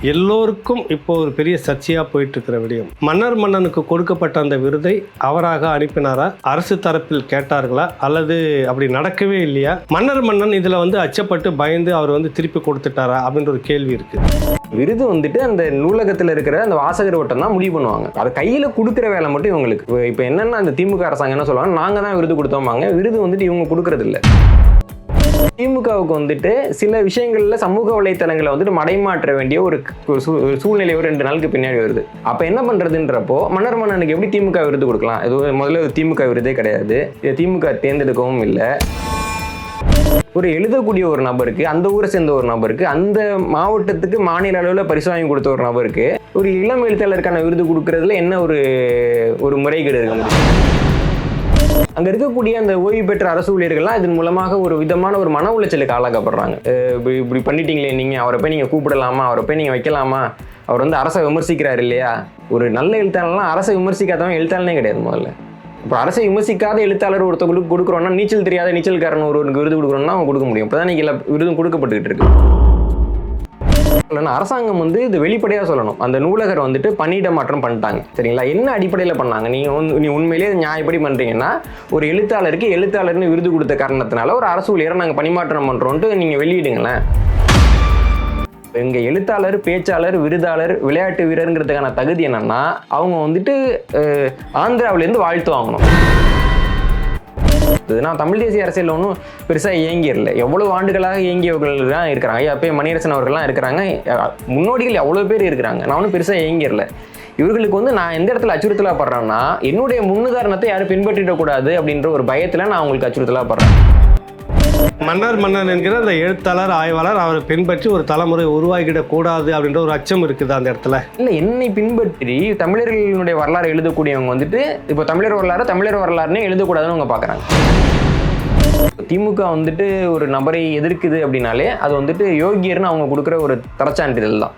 எல்லோருக்கும் இப்போ ஒரு பெரிய சர்ச்சையாக போயிட்டு இருக்கிற விடயம், மன்னனுக்கு கொடுக்கப்பட்ட அந்த விருதை அவராக அனுப்பினாரா, அரசு தரப்பில் கேட்டார்களா, அல்லது அப்படி நடக்கவே இல்லையா, மன்னன் இதில் அச்சப்பட்டு பயந்து அவர் திருப்பி கொடுத்துட்டாரா அப்படின்ற ஒரு கேள்வி இருக்கு. விருது அந்த நூலகத்தில் இருக்கிற அந்த வாசகர் வட்டம் தான் முடிவு பண்ணுவாங்க. அதை கையில் கொடுக்குற வேலை மட்டும் இவங்களுக்கு. இப்போ என்னன்னா அந்த திமுக அரசாங்கம் என்ன சொல்லுவாங்க, நாங்கள் தான் விருது கொடுத்தோமாங்க. விருது இவங்க கொடுக்கறது இல்லை. திமுகவுக்கு சில விஷயங்கள்ல சமூக வலைத்தளங்களை மடைமாற்ற வேண்டிய ஒரு சூழ்நிலை ஒரு 2 நாளுக்கு பின்னாடி வருது. அப்ப என்ன பண்றதுன்றப்போ மன்னனுக்கு எப்படி திமுக விருது கொடுக்கலாம்? இது முதல்ல திமுக விருதே கிடையாது, திமுக தேர்ந்தெடுக்கவும் இல்லை. ஒரு எழுதக்கூடிய ஒரு நபருக்கு, அந்த ஊரை சேர்ந்த ஒரு நபருக்கு, அந்த மாவட்டத்துக்கு மாநில அளவில் பரிசு வாங்கி கொடுத்த ஒரு நபருக்கு ஒரு இளம் எழுத்தாளருக்கான விருது கொடுக்கறதுல என்ன ஒரு முறைகேடு இருக்க முடியும்? அங்கே இருக்கக்கூடிய அந்த ஓய்வு பெற்ற அரசு ஊழியர்கள்லாம் இதன் மூலமாக ஒரு விதமான ஒரு மன உளைச்சலுக்கு ஆளாக்கப்படுறாங்க. இப்படி பண்ணிட்டீங்களே, நீங்கள் அவரை போய் நீங்கள் கூப்பிடலாமா, அவரை போய் நீங்கள் வைக்கலாமா, அவர் அரசை விமர்சிக்கிறார் இல்லையா? ஒரு நல்ல எழுத்தாளர்லாம் அரசை விமர்சிக்காதவன் எழுத்தாளனே கிடையாது முதல்ல. இப்போ அரசை விமர்சிக்காத எழுத்தாளர் ஒருத்தவங்களுக்கு கொடுக்குறோன்னா, நீச்சல் தெரியாத நீச்சல்காரன் ஒருவருக்கு விருது கொடுக்குறோன்னா அவங்க கொடுக்க முடியும். இப்போ தான் நீங்கள் எல்லா விருதும் கொடுக்கப்பட்டுக்கிட்டு இருக்கு. இல்லைன்னா அரசாங்கம் இது வெளிப்படையாக சொல்லணும். அந்த நூலகர் பணியிட மாற்றம் பண்ணிட்டாங்க, சரிங்களா? என்ன அடிப்படையில் பண்ணாங்க? நீ உண்மையிலேயே நியாயப்படி பண்ணுறீங்கன்னா, ஒரு எழுத்தாளர்னு விருது கொடுத்த காரணத்தினால ஒரு அரசு ஊழியரை நாங்கள் பணிமாற்றம் பண்ணுறோன்ட்டு நீங்கள் வெளியிடுங்களேன். எங்கள் எழுத்தாளர், பேச்சாளர், விருதாளர், விளையாட்டு வீரருங்கிறதுக்கான தகுதி என்னன்னா, அவங்க ஆந்திராவிலேருந்து வாழ்த்து வாங்கணும். நான் தமிழ் தேசிய அரசியல் ஒன்றும் பெருசாக இயங்கிடல. எவ்வளவு ஆண்டுகளாக இயங்கியவர்கள் தான் இருக்கிறாங்க. அப்போ மணியரசன் அவர்கள்லாம் இருக்கிறாங்க, முன்னோடிகள் எவ்வளோ பேர் இருக்கிறாங்க. நான் ஒன்றும் பெருசாக இயங்கிடல. இவர்களுக்கு நான் எந்த இடத்துல அச்சுறுத்தலாக படுறேன்னா, என்னுடைய முன்னுதாரணத்தை யாரும் பின்பற்றிடக்கூடாது அப்படின்ற ஒரு பயத்தில் நான் அவங்களுக்கு அச்சுறுத்தலாக படுறேன். மன்னன் என்கிற அந்த எழுத்தாளர், ஆய்வாளர் அவரை பின்பற்றி ஒரு தலைமுறை உருவாக்கிடக்கூடாது அப்படின்ற ஒரு அச்சம் இருக்குது அந்த இடத்துல. இல்லை, என்னை பின்பற்றி தமிழர்களுடைய வரலாறு எழுதக்கூடியவங்க இப்போ தமிழர் வரலாறுனே எழுதக்கூடாதுன்னு அவங்க பார்க்குறாங்க. திமுக ஒரு நபரை எதிர்க்குது அப்படின்னாலே அது யோகியர்னு அவங்க கொடுக்குற ஒரு தரச்சான்றிதழ் தான்.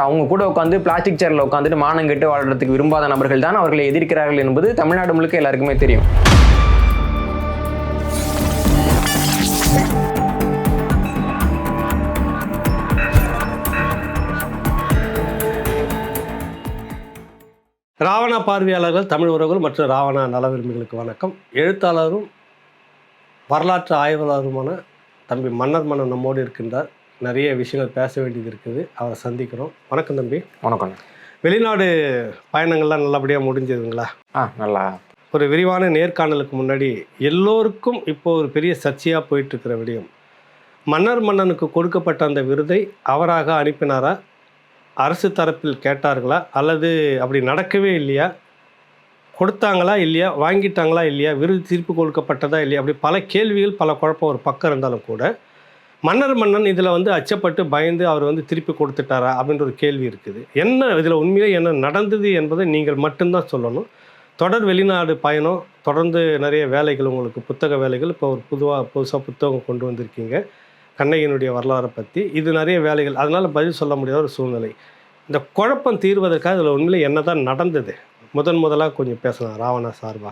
அவங்க கூட உட்காந்து பிளாஸ்டிக் சேர்ல உட்காந்துட்டு மானம் கெட்டு வாழ்றதுக்கு விரும்பாத நபர்கள் தான் அவர்களை எதிர்க்கிறார்கள் என்பது தமிழ்நாடு முழுக்க எல்லாருக்குமே தெரியும். ராவணா பார்வையாளர்கள், தமிழ் உறவுகள் மற்றும் ராவணா நல விரும்பிகளுக்கு வணக்கம். எழுத்தாளரும் வரலாற்று ஆய்வாளருமான தம்பி மன்னன் நம்மோடு இருக்கின்றார். நிறைய விஷயங்கள் பேச வேண்டியது இருக்குது, அவரை சந்திக்கிறோம். வணக்கம் தம்பி. வணக்கம். வெளிநாடு பயணங்கள்லாம் நல்லபடியாக முடிஞ்சதுங்களா? நல்லா. ஒரு விரிவான நேர்காணலுக்கு முன்னாடி, எல்லோருக்கும் இப்போ ஒரு பெரிய சர்ச்சையாக போயிட்டுருக்கிற விடயம், மன்னனுக்கு கொடுக்கப்பட்ட அந்த விருதை அவராக அனுப்பினாரா, அரசு தரப்பில் கேட்டார்களா, அல்லது அப்படி நடக்கவே இல்லையா, கொடுத்தாங்களா இல்லையா, வாங்கிட்டாங்களா இல்லையா, விருது தீர்ப்பு கொடுக்கப்பட்டதா இல்லையா, அப்படி பல கேள்விகள், பல குழப்பம் ஒரு பக்கம் இருந்தாலும் கூட மன்னன் இதில் அச்சப்பட்டு பயந்து அவர் திருப்பி கொடுத்துட்டாரா அப்படின்ற ஒரு கேள்வி இருக்குது. என்ன இதில் உண்மையிலே என்ன நடந்தது என்பதை நீங்கள் மட்டும்தான் சொல்லணும். தொடர் வெளிநாடு பயணம், தொடர்ந்து நிறைய வேலைகள், உங்களுக்கு புத்தக வேலைகள், இப்போ ஒரு புதுசாக புத்தகம் கொண்டு வந்திருக்கீங்க கண்ணகியினுடைய வரலாறை பற்றி. இது நிறைய வேலைகள், அதனால் பதில் சொல்ல முடியாத ஒரு சூழ்நிலை. இந்த குழப்பம் தீர்வதற்காக இதில் உண்மையிலே என்ன தான் நடந்தது? முதலாக கொஞ்சம் பேசலாம் ராவணா சார்பா.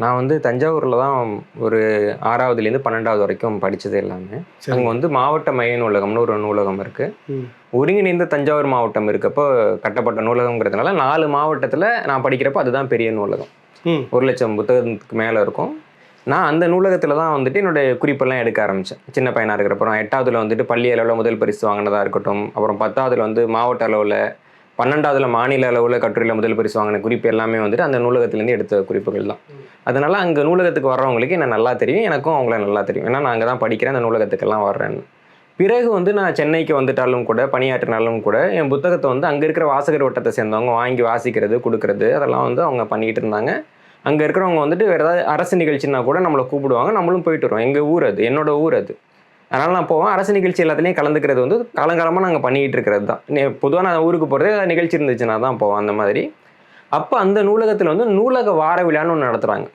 நான் தஞ்சாவூரில் தான் ஒரு 6வதுலேருந்து 12வது வரைக்கும் படித்தது எல்லாமே. அங்கே மாவட்ட மைய நூலகம்னு ஒரு நூலகம் இருக்குது. ஒருங்கிணைந்த தஞ்சாவூர் மாவட்டம் இருக்கப்போ கட்டப்பட்ட நூலகங்கிறதுனால 4 மாவட்டத்தில் நான் படிக்கிறப்போ அதுதான் பெரிய நூலகம். 1,00,000 புத்தகத்துக்கு மேலே இருக்கும். நான் அந்த நூலகத்தில் தான் என்னுடைய குறிப்பெல்லாம் எடுக்க ஆரம்பித்தேன். சின்ன பையனாக இருக்கிறப்ப நான் 8வதுல பள்ளி அளவில் முதல் பரிசு வாங்கினதாக இருக்கட்டும், அப்புறம் 10வதுல மாவட்ட அளவில், 12வதுல மாநில அளவில் கட்டுரையில் முதல் பரிசு வாங்கின குறிப்பு எல்லாமே அந்த நூலகத்துலேருந்து எடுத்த குறிப்புகள் தான். அதனால் அங்கே நூலகத்துக்கு வர்றவங்களுக்கு என்ன நல்லா தெரியும், எனக்கும் அவங்கள நல்லா தெரியும். ஏன்னா நான் அங்கே தான் படிக்கிறேன், அந்த நூலகத்துக்கெல்லாம் வர்றேன்னு. பிறகு நான் சென்னைக்கு வந்துட்டாலும் கூட, பணியாற்றினாலும் கூட, என் புத்தகத்தை அங்கே இருக்கிற வாசகர் வட்டத்தை சேர்ந்தவங்க வாங்கி வாசிக்கிறது, கொடுக்கறது, அதெல்லாம் அவங்க பண்ணிக்கிட்டு இருந்தாங்க. அங்கே இருக்கிறவங்க வேறு ஏதாவது அரசு நிகழ்ச்சின்னா கூட நம்மளை கூப்பிடுவாங்க, நம்மளும் போயிட்டு வரோம். எங்கள் ஊர் அது, என்னோட ஊர் அது. அதனால் நான் போவேன். அரசு நிகழ்ச்சி எல்லாத்துலேயும் கலந்துக்கிறது காலங்காலமாக நாங்கள் பண்ணிக்கிட்டு இருக்கிறது தான். பொதுவாக நான் ஊருக்கு போகிறது நிகழ்ச்சி இருந்துச்சுன்னா தான் போவேன், அந்த மாதிரி. அப்போ அந்த நூலகத்தில் நூலக வார விழான்னு ஒன்று நடத்துகிறாங்க.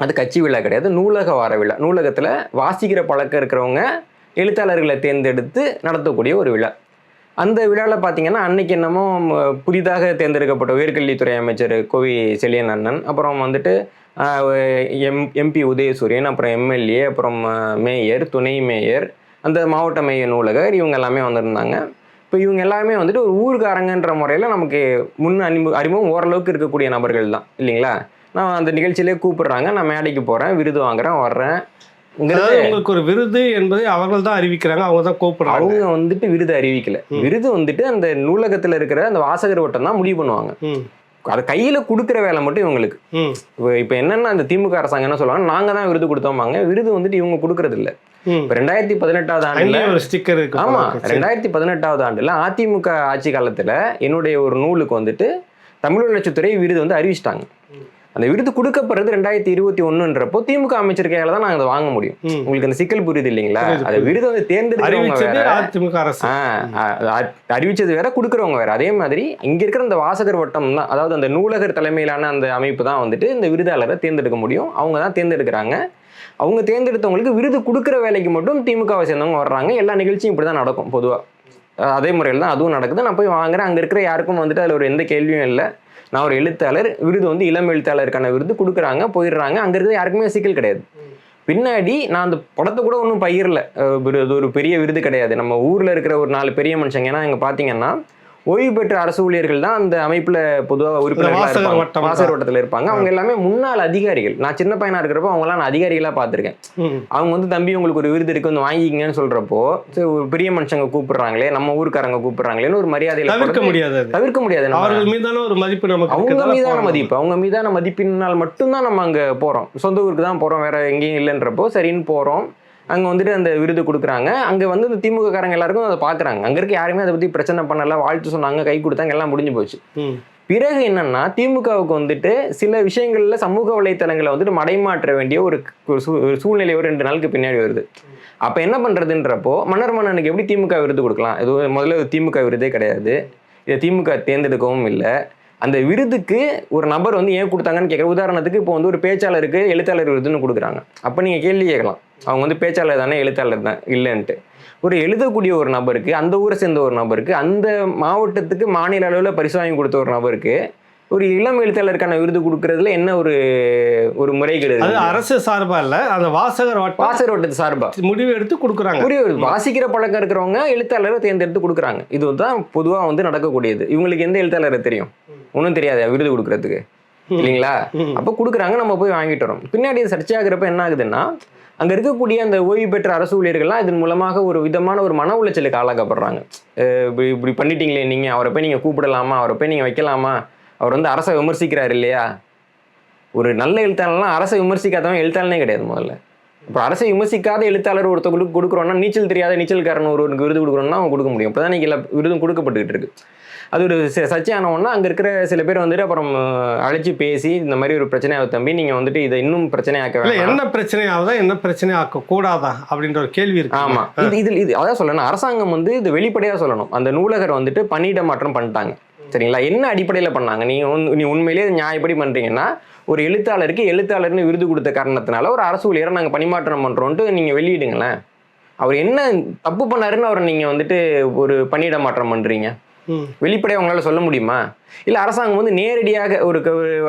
அது கட்சி விழா கிடையாது, நூலக வார விழா. நூலகத்தில் வாசிக்கிற பழக்கம் இருக்கிறவங்க எழுத்தாளர்களை தேர்ந்தெடுத்து நடத்தக்கூடிய ஒரு விழா. அந்த விழாவில் பார்த்தீங்கன்னா அன்னைக்கு என்னமோ புதிதாக தேர்ந்தெடுக்கப்பட்ட உயர்கல்வித்துறை அமைச்சர் கோவி செழியன் அண்ணன், அப்புறம் எம்பி உதயசூரியன், அப்புறம் எம்எல்ஏ, அப்புறம் மேயர், துணை மேயர், அந்த மாவட்ட மைய நூலகர், இவங்க எல்லாமே வந்திருந்தாங்க. இப்போ இவங்க எல்லாமே வந்துட்டு ஒரு ஊருக்காரங்கன்ற முறையில் நமக்கு அறிமுகம் ஓரளவுக்கு இருக்கக்கூடிய நபர்கள் தான் இல்லைங்களா. நான் அந்த நிகழ்ச்சியிலே கூப்பிடுறாங்க, நான் மேடைக்கு போகிறேன், விருது வாங்குறேன், வர்றேன். உங்களுக்கு ஒரு விருது என்பதை அவர்கள் தான் அறிவிக்கிறாங்க, அவங்க தான் கூப்பிடுறாங்க. அவங்க வந்துட்டு விருது அறிவிக்கல. விருது வந்துட்டு அந்த நூலகத்தில் இருக்கிற அந்த வாசகர் வட்டம் தான் முடிவு பண்ணுவாங்க. அதை கையில கொடுக்குற வேலை மட்டும் இவங்களுக்கு. இப்போ என்னன்னா அந்த திமுக அரசாங்கம் என்ன சொல்லுவாங்க, நாங்க தான் விருது கொடுத்தோமாங்க. விருது வந்துட்டு இவங்க கொடுக்கறது இல்லை. 2018 ஆண்டுல ஒரு ஸ்டிக்கர் இருக்கு. ஆமா, 2018 ஆண்டுல அதிமுக ஆட்சி காலத்துல என்னுடைய ஒரு நூலுக்கு வந்துட்டு தமிழ் வளர்ச்சித்துறை விருது வந்து அறிவிச்சிட்டாங்க. அந்த விருது கொடுக்கப்படுறது 2021ன்றப்போ திமுக அமைச்சர் கையால தான் நாங்க அதை வாங்க முடியும். உங்களுக்கு அந்த சிக்கல் புரியுது இல்லைங்களா. அந்த விருது வந்து தேர்ந்தெடுக்கிறவங்க அறிவிச்சது வேற, கொடுக்குறவங்க வேற. அதே மாதிரி இங்க இருக்கிற அந்த வாசகர் வட்டம் தான், அதாவது அந்த நூலகர் தலைமையிலான அந்த அமைப்பு தான் வந்துட்டு இந்த விருதாளரை தேர்ந்தெடுக்க முடியும். அவங்க தான் தேர்ந்தெடுக்கிறாங்க. அவங்க தேர்ந்தெடுத்தவங்களுக்கு விருது கொடுக்குற வேலைக்கு மட்டும் திமுகவை சேர்ந்தவங்க வர்றாங்க. எல்லா நிகழ்ச்சியும் இப்படி தான் நடக்கும் பொதுவா. அதே முறையில் தான் அதுவும் நடக்குது. நான் போய் வாங்குறேன். அங்கே இருக்கிற யாருக்கும் வந்துட்டு அதில் ஒரு எந்த கேள்வியும் இல்லை. நான் ஒரு எழுத்தாளர், விருது வந்து இளம் எழுத்தாளருக்கான விருது கொடுக்குறாங்க, போயிடுறாங்க. அங்கே இருக்கிற யாருக்குமே சிக்கல் கிடையாது. பின்னாடி நான் அந்த படத்தை கூட ஒன்றும் பயிரல. அது ஒரு பெரிய விருது கிடையாது. நம்ம ஊரில் இருக்கிற ஒரு 4 பெரிய மனுஷங்க, ஏன்னா இங்கே பார்த்தீங்கன்னா ஓய்வு பெற்ற அரசு ஊழியர்கள் தான் அந்த அமைப்புல பொதுவாக உறுப்பினர்களாக இருப்பாங்க, வாசகர் வட்டத்தில் இருப்பாங்க. அவங்க எல்லாமே முன்னாள் அதிகாரிகள். நான் சின்ன பையனா இருக்கிறப்போ அவங்களாம் நான் அதிகாரிகளாக பார்த்துருக்கேன். அவங்க வந்து தம்பி உங்களுக்கு ஒரு விருது இருக்கு வந்து வாங்கிக்கிங்கன்னு சொல்றப்போ, ஒரு பெரிய மனுஷங்க கூப்பிடுறாங்களே, நம்ம ஊருக்காரங்க கூப்பிடுறாங்களேன்னு ஒரு மரியாதையில தவிர்க்க முடியாது. அவர்கள் மீதான ஒரு மதிப்பு நமக்கு, அவங்க மீதான மதிப்பு, அவங்க மீதான மதிப்பினால் மட்டும்தான் நம்ம அங்கே போறோம். சொந்த ஊருக்கு தான் போறோம், வேற எங்கேயும் இல்லைன்றப்போ சரின்னு போறோம். அங்கே வந்துட்டு அந்த விருது கொடுக்குறாங்க. அங்கே வந்து இந்த திமுக காரங்க எல்லாருக்கும் அதை பார்க்குறாங்க. அங்கே இருக்க யாருமே அதை பற்றி பிரச்சனை பண்ணல, வாழ்த்து சொன்னாங்க, கை கொடுத்தாங்க, எல்லாம் முடிஞ்சு போச்சு. பிறகு என்னன்னா திமுகவுக்கு வந்துட்டு சில விஷயங்கள்ல சமூக வலைத்தளங்களை வந்துட்டு மடைமாற்ற வேண்டிய ஒரு சூழ்நிலை ஒரு 2 நாளுக்கு பின்னாடி வருது. அப்போ என்ன பண்ணுறதுன்றப்போ, மன்னர் மன்னனுக்கு எப்படி திமுக விருது கொடுக்கலாம்? இது முதல்ல திமுக விருதே கிடையாது, இதை திமுக தேர்ந்தெடுக்கவும் இல்லை. அந்த விருதுக்கு ஒரு நபர் வந்து ஏன் கொடுத்தாங்கன்னு கேட்குற. உதாரணத்துக்கு இப்போ வந்து ஒரு பேச்சாளருக்கு எழுத்தாளர் விருதுன்னு கொடுக்குறாங்க. அப்போ நீங்கள் கேள்வி கேட்கலாம், அவங்க வந்து பேச்சாளர் தானே, எழுத்தாளர் தான் இல்லைன்ட்டு. ஒரு எழுதக்கூடிய ஒரு நபருக்கு, அந்த ஊரை சேர்ந்த ஒரு நபருக்கு, அந்த மாவட்டத்துக்கு மாநில அளவில் பரிசு வாங்கி கொடுத்த ஒரு நபருக்கு ஒரு இளம் எழுத்தாளருக்கான விருது கொடுக்கறதுல என்ன ஒரு முறைகேடு? அது அரசு சார்பா இல்ல, அந்த வாசகர் வட்டத்து சார்பா முடிவு எடுத்து கொடுக்குறாங்க. வாசிக்கிற பழக்கம் இருக்கிறவங்க எழுத்தாளரை தேர்ந்தெடுத்து கொடுக்குறாங்க. இதுதான் பொதுவாக வந்து நடக்கக்கூடியது. இவங்களுக்கு எந்த எழுத்தாளரை தெரியும்? ஒன்றும் தெரியாது விருது கொடுக்கறதுக்கு, இல்லைங்களா? அப்போ கொடுக்குறாங்க, நம்ம போய் வாங்கிட்டு வரோம். பின்னாடி சர்ச்சையாகிறப்ப என்ன ஆகுதுன்னா, அங்கே இருக்கக்கூடிய அந்த ஓய்வு பெற்ற அரசு ஊழியர்கள்லாம் இதன் மூலமாக ஒரு விதமான ஒரு மன உளைச்சலுக்கு ஆளாக்கப்படுறாங்க. இப்படி பண்ணிட்டீங்களே, நீங்கள் அவரை போய் நீங்கள் கூப்பிடலாமா, அவரை போய் நீங்கள் வைக்கலாமா, அவர் வந்து அரசை விமர்சிக்கிறார் இல்லையா? ஒரு நல்ல எழுத்தாளர்லாம் அரசை விமர்சிக்காதவன் எழுத்தாளனே கிடையாது முதல்ல. இப்போ அரசை விமர்சிக்காத எழுத்தாளர் ஒருத்தவங்களுக்கு கொடுக்குறோன்னா, நீச்சல் தெரியாத நீச்சல்காரன் ஒருவருக்கு விருது கொடுக்குறோன்னா அவங்க கொடுக்க முடியும். இப்போ தான் எல்லா விருதும் கொடுக்கப்பட்டுக்கிட்டு இருக்கு. அது ஒரு சர்ச்சையானவொன்னா அங்கே இருக்கிற சில பேர் வந்துட்டு அப்புறம் அழைச்சி பேசி, இந்த மாதிரி ஒரு பிரச்சனையாக தம்பி, நீங்கள் வந்துட்டு இதை இன்னும் பிரச்சனையாக்க வேண்டாம், என்ன பிரச்சனையாவதா என்ன பிரச்சனையாக்க கூடாதா அப்படின்ற ஒரு கேள்வி இருக்கு. ஆமாம், இது அதான் சொல்லணும். அரசாங்கம் வந்து இது வெளிப்படையாக சொல்லணும். அந்த நூலகர் வந்துட்டு பணியிட மாற்றம் பண்ணிட்டாங்க, சரிங்களா? என்ன அடிப்படையில் பண்ணாங்க? நீ உண்மையிலேயே நியாயப்படி பண்ணுறீங்கன்னா, ஒரு எழுத்தாளருக்கு எழுத்தாளர்னு விருது கொடுத்த காரணத்தினால ஒரு அரசு ஊழியரை நாங்கள் பணிமாற்றம் பண்ணுறோன்ட்டு நீங்கள் வெளியிடுங்களேன். அவர் என்ன தப்பு பண்ணாருன்னு அவரை நீங்கள் வந்துட்டு ஒரு பணியிட மாற்றம் பண்ணுறீங்க, வெளிப்படையாக அவங்களால சொல்ல முடியுமா? இல்லை அரசாங்கம் வந்து நேரடியாக ஒரு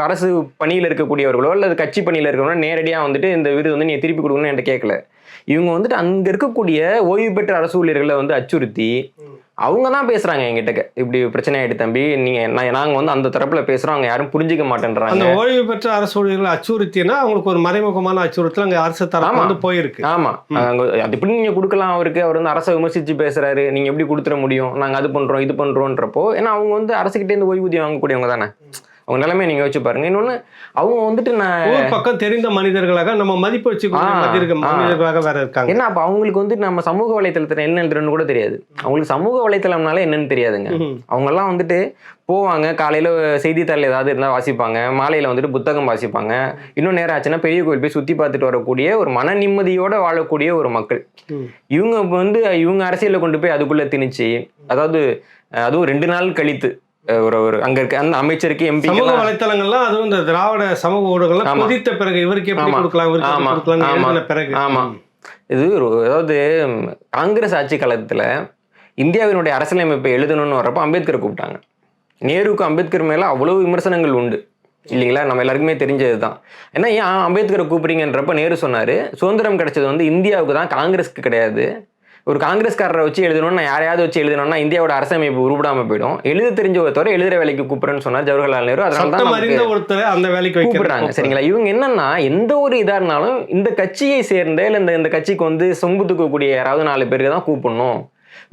அரசு பணியில் இருக்கக்கூடியவர்களோ அல்லது கட்சி பணியில் இருக்கிறவங்களோ நேரடியாக வந்துட்டு இந்த விருது வந்து நீங்கள் திருப்பி கொடுக்கணும்னு என்கிட்ட கேட்கல. இவங்க வந்துட்டு அங்கே இருக்கக்கூடிய ஓய்வு பெற்ற அரசு ஊழியர்களை வந்து அச்சுறுத்தி அவங்க தான் பேசுறாங்க என்கிட்ட, இப்படி பிரச்சனை ஆயிட்டு தம்பி, நாங்க வந்து அந்த தரப்புல பேசுறோம், அவங்க யாரும் புரிஞ்சுக்க மாட்டேன்றாங்க. அந்த ஓய்வு பெற்ற அரசு ஊழியர்களை அச்சுறுத்தினா அவங்களுக்கு ஒரு மறைமுகமான அச்சுறுத்தல் அங்க அரசு தரப்பு வந்து போயிருக்கு. ஆமா, அது எப்படி நீங்க கொடுக்கலாம் அவருக்கு? அவர் வந்து அரசை விமர்சிச்சு பேசுறாரு, நீங்க எப்படி கொடுத்துட முடியும்? நாங்க அது பண்றோம் இது பண்றோன்றப்போ, ஏன்னா அவங்க வந்து அரசுகிட்டே இருந்து ஓய்வூதியம் வாங்கக்கூடியவங்க தானே. அவங்க நிலைமை நீங்க யோசிச்சு பாருங்க. இன்னொன்னு, அவங்க வந்துட்டு நான் பக்கம் தெரிந்த மனிதர்களாக நம்ம மதிப்பு வச்சுக்கோ மனிதர்களாக வேற இருக்காங்க. ஏன்னா அப்ப அவங்களுக்கு வந்துட்டு நம்ம சமூக வலைத்தளத்துல என்ன எழுதுறன்னு கூட தெரியாது. அவங்களுக்கு சமூக வலைத்தளம்னால என்னன்னு தெரியாதுங்க. அவங்க எல்லாம் வந்துட்டு போவாங்க, காலையில செய்தித்தாள் ஏதாவது இருந்தா வாசிப்பாங்க, மாலையில வந்துட்டு புத்தகம் வாசிப்பாங்க, இன்னும் நேரம் ஆச்சுன்னா பெரிய கோயில் போய் சுத்தி பார்த்துட்டு வரக்கூடிய ஒரு மன நிம்மதியோட வாழக்கூடிய ஒரு மக்கள். இவங்க வந்து இவங்க அரசியல கொண்டு போய் அதுக்குள்ள திணிச்சு, அதாவது அதுவும் 2 நாள் கழித்து ஒரு அங்க இருக்க அந்த அமைச்சருக்கு எம்பி சமூக வலைத்தளங்கள்லாம், அதுவும் இந்த திராவிட சமூக ஊடகங்கள்லாம் குதித்த பிறகு இவருக்கு எப்படி கொடுக்கலாம் பிறகு. ஆமா, இது அதாவது காங்கிரஸ் ஆட்சி காலத்துல இந்தியாவினுடைய அரசியலமைப்பை எழுதணும்னு வர்றப்போ அம்பேத்கரை கூப்பிட்டாங்க. நேருக்கு அம்பேத்கர் மேல அவ்வளவு விமர்சனங்கள் உண்டு இல்லைங்களா, நம்ம எல்லாருக்குமே தெரிஞ்சது தான். ஏன்னா ஏன் அம்பேத்கரை கூப்பிடுறீங்கன்றப்ப நேரு சொன்னாரு, சுதந்திரம் கிடைச்சது வந்து இந்தியாவுக்கு தான், காங்கிரஸ்க்கு கிடையாது. ஒரு காங்கிரஸ்காரரை வச்சு எழுதணும்னு நான் யாரையாவது வச்சு எழுதணும்னா இந்தியாவோட அரசமைப்பு உருப்படாம போயிடும். எழுத தெரிஞ்ச ஒருத்தவரை எழுதுற வேலைக்கு கூப்பிடுறேன்னு சொன்னார் ஜவஹர்லால் நேரு. அதனால ஒருத்தர் அந்த வேலைக்கு கூப்பிடுறாங்க. சரிங்களா? இவங்க என்னன்னா எந்த ஒரு இதா இருந்தாலும் இந்த கட்சியை சேர்ந்த இல்ல இந்த கட்சிக்கு வந்து சொம்பு தூக்கக்கூடிய யாராவது 4 பேருக்கு தான் கூப்பிடணும்,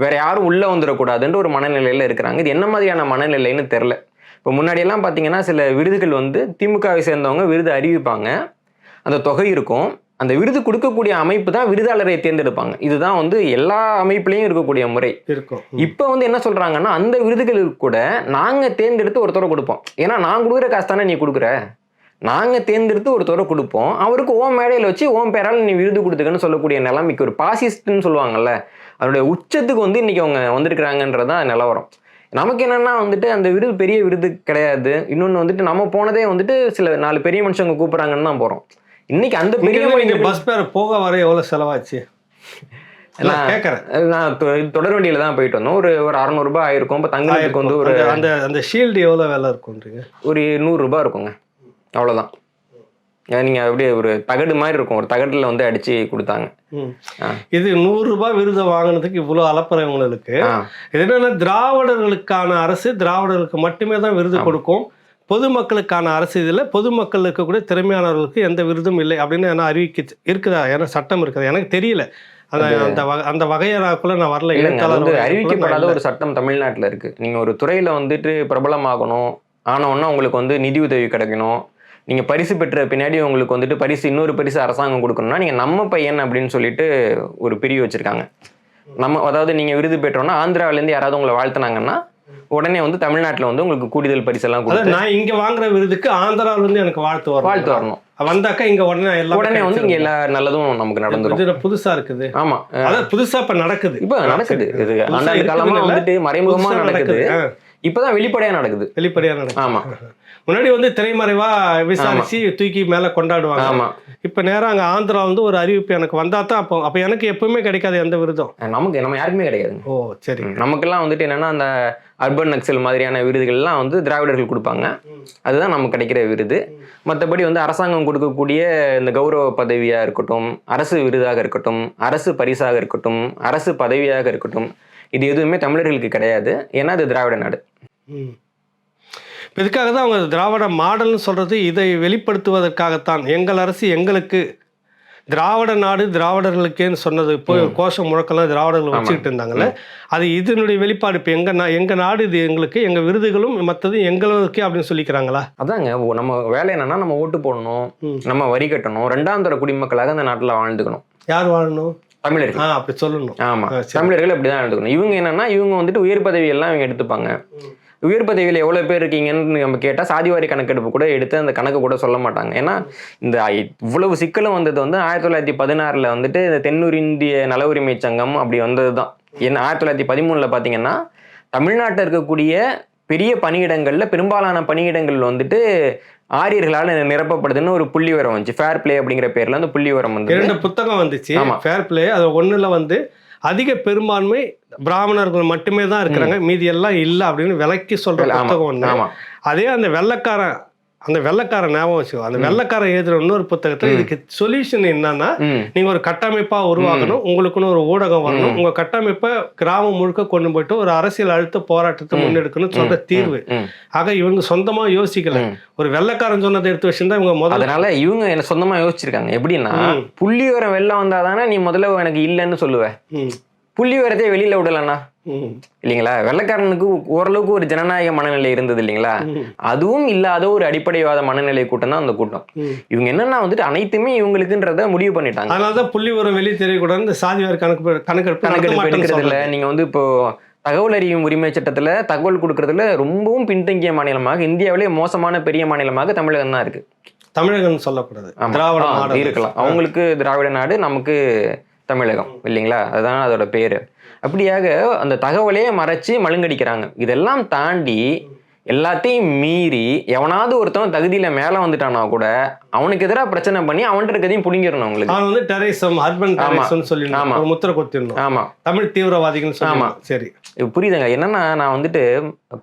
வேற யாரும் உள்ள வந்துடக்கூடாதுன்ற ஒரு மனநிலையில இருக்கிறாங்க. இது என்ன மாதிரியான மனநிலைன்னு தெரியல. இப்போ முன்னாடி எல்லாம் பாத்தீங்கன்னா சில விருதுகள் வந்து திமுகவை சேர்ந்தவங்க விருது அறிவிப்பாங்க, அந்த தொகை இருக்கும், அந்த விருது கொடுக்கக்கூடிய அமைப்பு தான் விருதாளரை தேர்ந்தெடுப்பாங்க. இதுதான் வந்து எல்லா அமைப்புலையும் இருக்கக்கூடிய முறை இருக்கும். இப்போ வந்து என்ன சொல்றாங்கன்னா அந்த விருதுகளுக்கு கூட நாங்க தேர்ந்தெடுத்து ஒருத்தரை கொடுப்போம். ஏன்னா நான் கொடுக்குற காசு தானே நீ கொடுக்குற, நாங்க தேர்ந்தெடுத்து ஒருத்தரை கொடுப்போம், அவருக்கு ஓம் மேடையில் வச்சு ஓம் பேரால் நீ விருது கொடுத்துக்கன்னு சொல்லக்கூடிய நிலைமைக்கு ஒரு பாசிஸ்ட்னு சொல்லுவாங்கல்ல, அதனுடைய உச்சத்துக்கு வந்து இன்னைக்கு அவங்க வந்திருக்கிறாங்கன்றதான் நிலவரம். நமக்கு என்னன்னா வந்துட்டு அந்த விருது பெரிய விருது கிடையாது. இன்னொன்று வந்துட்டு நம்ம போனதே வந்துட்டு சில 4 பெரிய மனுஷங்க கூப்பிட்றாங்கன்னு தான் போறோம். இன்னைக்கு அந்த பெரிய பஸ் பேர் போக வர எவ்வளவு செலவாச்சு? நான் தொடர் வண்டியில தான் போயிட்டு வந்தோம். ஒரு 600 ரூபாய் ஆயிருக்கும். இப்போ தங்கத்துக்கு வந்து ஒரு அந்த ஷீல்டு எவ்வளவு வேலை இருக்கும்ன்றீங்க? ஒரு 100 ரூபாய் இருக்குங்க, அவ்வளவுதான். நீங்க அப்படியே ஒரு தகடு மாதிரி இருக்கும், ஒரு தகடுல வந்து அடிச்சு கொடுத்தாங்க. இது 100 ரூபாய் விருதை வாங்கினதுக்கு இவ்வளவு அலப்பறவங்களுக்கு இது என்னன்னா, திராவிடர்களுக்கான அரசு திராவிடர்களுக்கு மட்டுமே தான் விருது கொடுக்கும், பொதுமக்களுக்கான அரசு இதில் பொதுமக்கள் இருக்கக்கூடிய திறமையானவர்களுக்கு எந்த விருதும் இல்லை அப்படின்னு என்ன அறிவிக்க இருக்குதா? ஏன்னா சட்டம் இருக்குது, எனக்கு தெரியல. அந்த வகையறாக்குள்ள நான் வரல. அறிவிக்கப்படாத ஒரு சட்டம் தமிழ்நாட்டில் இருக்கு. நீங்க ஒரு துறையில வந்துட்டு பிரபலமாகணும், ஆனவுடனே உங்களுக்கு வந்து நிதி உதவி கிடைக்கணும், நீங்க பரிசு பெற்ற பின்னாடி உங்களுக்கு வந்துட்டு இன்னொரு பரிசு அரசாங்கம் கொடுக்கணும்னா நீங்க நம்ம பையன் அப்படின்னு சொல்லிட்டு ஒரு பிரிவு வச்சிருக்காங்க. நம்ம அதாவது நீங்க விருது பெற்றோம்னா ஆந்திராவிலேருந்து யாராவது உங்களை வாழ்த்தினாங்கன்னா உடனே வந்து தமிழ்நாட்டில் வந்து உங்களுக்கு கூடுதல் பரிசெல்லாம் கொடுத்து, நான் இங்க வாங்குற விருதுக்கு ஆந்திராவில இருந்து எனக்கு வாழ்த்து வரணும், வந்தாக்கா இங்க உடனே வந்து இங்க எல்லா நல்லதும் நமக்கு நடந்துரும். புதுசா இருக்குது. ஆமா, அதான் புதுசா இப்ப நடக்குது. இது ஆண்டாண்டு காலமா வந்துட்டு மறைமுகமா நடக்குது, இப்பதான் வெளிப்படையா நடக்குது. ஆமா, முன்னாடி வந்து திரைமறைவா விசாரிச்சு தூக்கி மேல கொண்டாடுவாங்க. ஆமா, இப்ப நேரம் அங்க ஆந்திரா வந்து ஒரு அறிவிப்பு எனக்கு வந்தா தான் அப்ப எனக்கு எப்பவுமே கிடைக்காது எந்த விருதும். நம்ம யாருக்குமே கிடையாது. ஓ சரி. நமக்கெல்லாம் வந்துட்டு என்னன்னா அந்த அர்பன் நக்சல் மாதிரியான விருதுகள்லாம் வந்து திராவிடர்கள் கொடுப்பாங்க, அதுதான் நமக்கு கிடைக்கிற விருது. மற்றபடி வந்து அரசாங்கம் கொடுக்கக்கூடிய இந்த கௌரவ பதவியா இருக்கட்டும், அரசு விருதாக இருக்கட்டும், அரசு பரிசாக இருக்கட்டும், அரசு பதவியாக இருக்கட்டும், இது எதுவுமே தமிழர்களுக்கு கிடையாது. ஏன்னா அது திராவிட நாடு. இதுக்காக தான் அவங்க திராவிட மாடல்னு சொல்றது இதை வெளிப்படுத்துவதற்காகத்தான். எங்கள் அரசு எங்களுக்கு, திராவிட நாடு திராவிடர்களுக்கேன்னு சொன்னது போய் கோஷம் முழக்கெல்லாம் திராவிடர்கள் வச்சுக்கிட்டு இருந்தாங்கல்ல, அது இதனுடைய வெளிப்பாடு. இப்போ எங்க நாடு இது எங்களுக்கு, எங்க விருதுகளும் மற்றது எங்களுக்கு அப்படின்னு சொல்லிக்கிறாங்களா? அதாங்க நம்ம வேலை என்னன்னா, நம்ம ஓட்டு போடணும், நம்ம வரி கட்டணும், 2ஆம் தர குடிமக்களாக அந்த நாட்டில் வாழ்ந்துக்கணும். யார் வாழணும்? தமிழர்கள். அப்படி சொல்லணும். ஆமா, தமிழர்கள் அப்படிதான் எடுத்துக்கணும். இவங்க என்னன்னா, இவங்க வந்துட்டு உயர் பதவி எல்லாம் இவங்க எடுத்துப்பாங்க. உயர் பதவியில் எவ்வளோ பேர் இருக்கீங்கன்னு நம்ம கேட்டால் சாதிவாரி கணக்கெடுப்பு கூட எடுத்து அந்த கணக்கு கூட சொல்ல மாட்டாங்க. ஏன்னா இந்த இவ்வளவு சிக்கலும் வந்தது வந்து 1916 வந்துட்டு இந்த தென்னூர் இந்திய நல உரிமை சங்கம் அப்படி வந்தது தான். ஏன்னா 1913 பார்த்தீங்கன்னா தமிழ்நாட்டில் இருக்கக்கூடிய பெரிய பணியிடங்கள்ல பெரும்பாலான பணியிடங்கள் வந்துட்டு ஆரியர்களால் நிரப்பப்படுதுன்னு ஒரு புள்ளி விவரம் வந்துச்சு. ஃபேர் பிளே அப்படிங்கிற பேர்ல அந்த புள்ளி விவரம் வந்து 2 புத்தகம் வந்துச்சு. ஃபேர் பிளே, அது ஒன்றுல வந்து அதிக பெரும்பான்மை பிராமணர்கள் மட்டுமே தான் இருக்கிறாங்க, மீதி எல்லாம் இல்லை அப்படின்னு விலைக்கு சொல்ற புத்தகம் ஒன்று. அதே அந்த வெள்ளைக்காரன் ஞாபகம் வச்சுக்கோ, அந்த வெள்ளைக்காரன் எழுதுற இன்னொரு புத்தகத்துல இதுக்கு சொல்யூஷன் என்னன்னா, நீங்க ஒரு கட்டமைப்பா உருவாக்கணும், உங்களுக்குன்னு ஒரு ஊடகம் வரணும், உங்க கட்டமைப்பை கிராமம் முழுக்க கொண்டு போயிட்டு ஒரு அரசியல் அழுத்த போராட்டத்தை முன்னெடுக்கணும்னு சொல்ற தீர்வு. ஆக இவங்க சொந்தமா யோசிக்கல, ஒரு வெள்ளைக்காரன் சொன்னதை எடுத்து வச்சிருந்தா இவங்க முதல்ல. அதனால இவங்க என்ன சொந்தமா யோசிச்சிருக்காங்க. எப்படின்னா, புள்ளி வர வெள்ளம் வந்தாதானே நீ முதல்ல எனக்கு இல்லைன்னு சொல்லுவ, புள்ளி வரதே வெளியில விடலன்னா இல்லைங்களா? வெள்ளைக்காரனுக்கு ஓரளவுக்கு ஒரு ஜனநாயக மனநிலை இருந்தது இல்லைங்களா? அதுவும் இல்லாத ஒரு அடிப்படைவாத மனநிலை கூட்டம் தான் அந்த கூட்டம். இவங்க என்னன்னா வந்துட்டு அனைத்துமே இவங்களுக்குன்றத முடிவு பண்ணிட்டாங்க. அதனாலதான் புள்ளி வர வெளியே தெரியக்கூடாது, சாதிவாரி கணக்கெடுப்பு எடுக்கிறது இல்லை. நீங்க வந்து இப்போ தகவல் அறியும் உரிமை சட்டத்துல தகவல் கொடுக்கறதுல ரொம்பவும் பின்தங்கிய மாநிலமாக, இந்தியாவிலே மோசமான பெரிய மாநிலமாக தமிழகம் தான் இருக்கு. தமிழகம் சொல்லக்கூடாது, திராவிட நாடு இருக்கலாம். அவங்களுக்கு திராவிட நாடு, நமக்கு தமிழகம் இல்லைங்களா? அதுதான் அதோட பேரு. அப்படியாக அந்த தகவலையே மறைச்சு மழுங்கடிக்கிறாங்க. இதெல்லாம் தாண்டி எல்லாத்தையும் மீறி எவனாவது ஒருத்தவன் தகுதியில மேல வந்துட்டானா கூட அவனுக்கு எதிராக பிரச்சனை பண்ணி அவன்கிட்ட இருக்கதையும் புடிங்கிடணும். அவங்களுக்கு அவன் வந்து டெரரிசம், அர்பன் டெரரிசம் சொல்லி முத்திரை குத்திடணும். ஆமா, தமிழ் தீவிரவாதிகள். ஆமா, சரி, புரியுதுங்க. என்னன்னா, நான் வந்துட்டு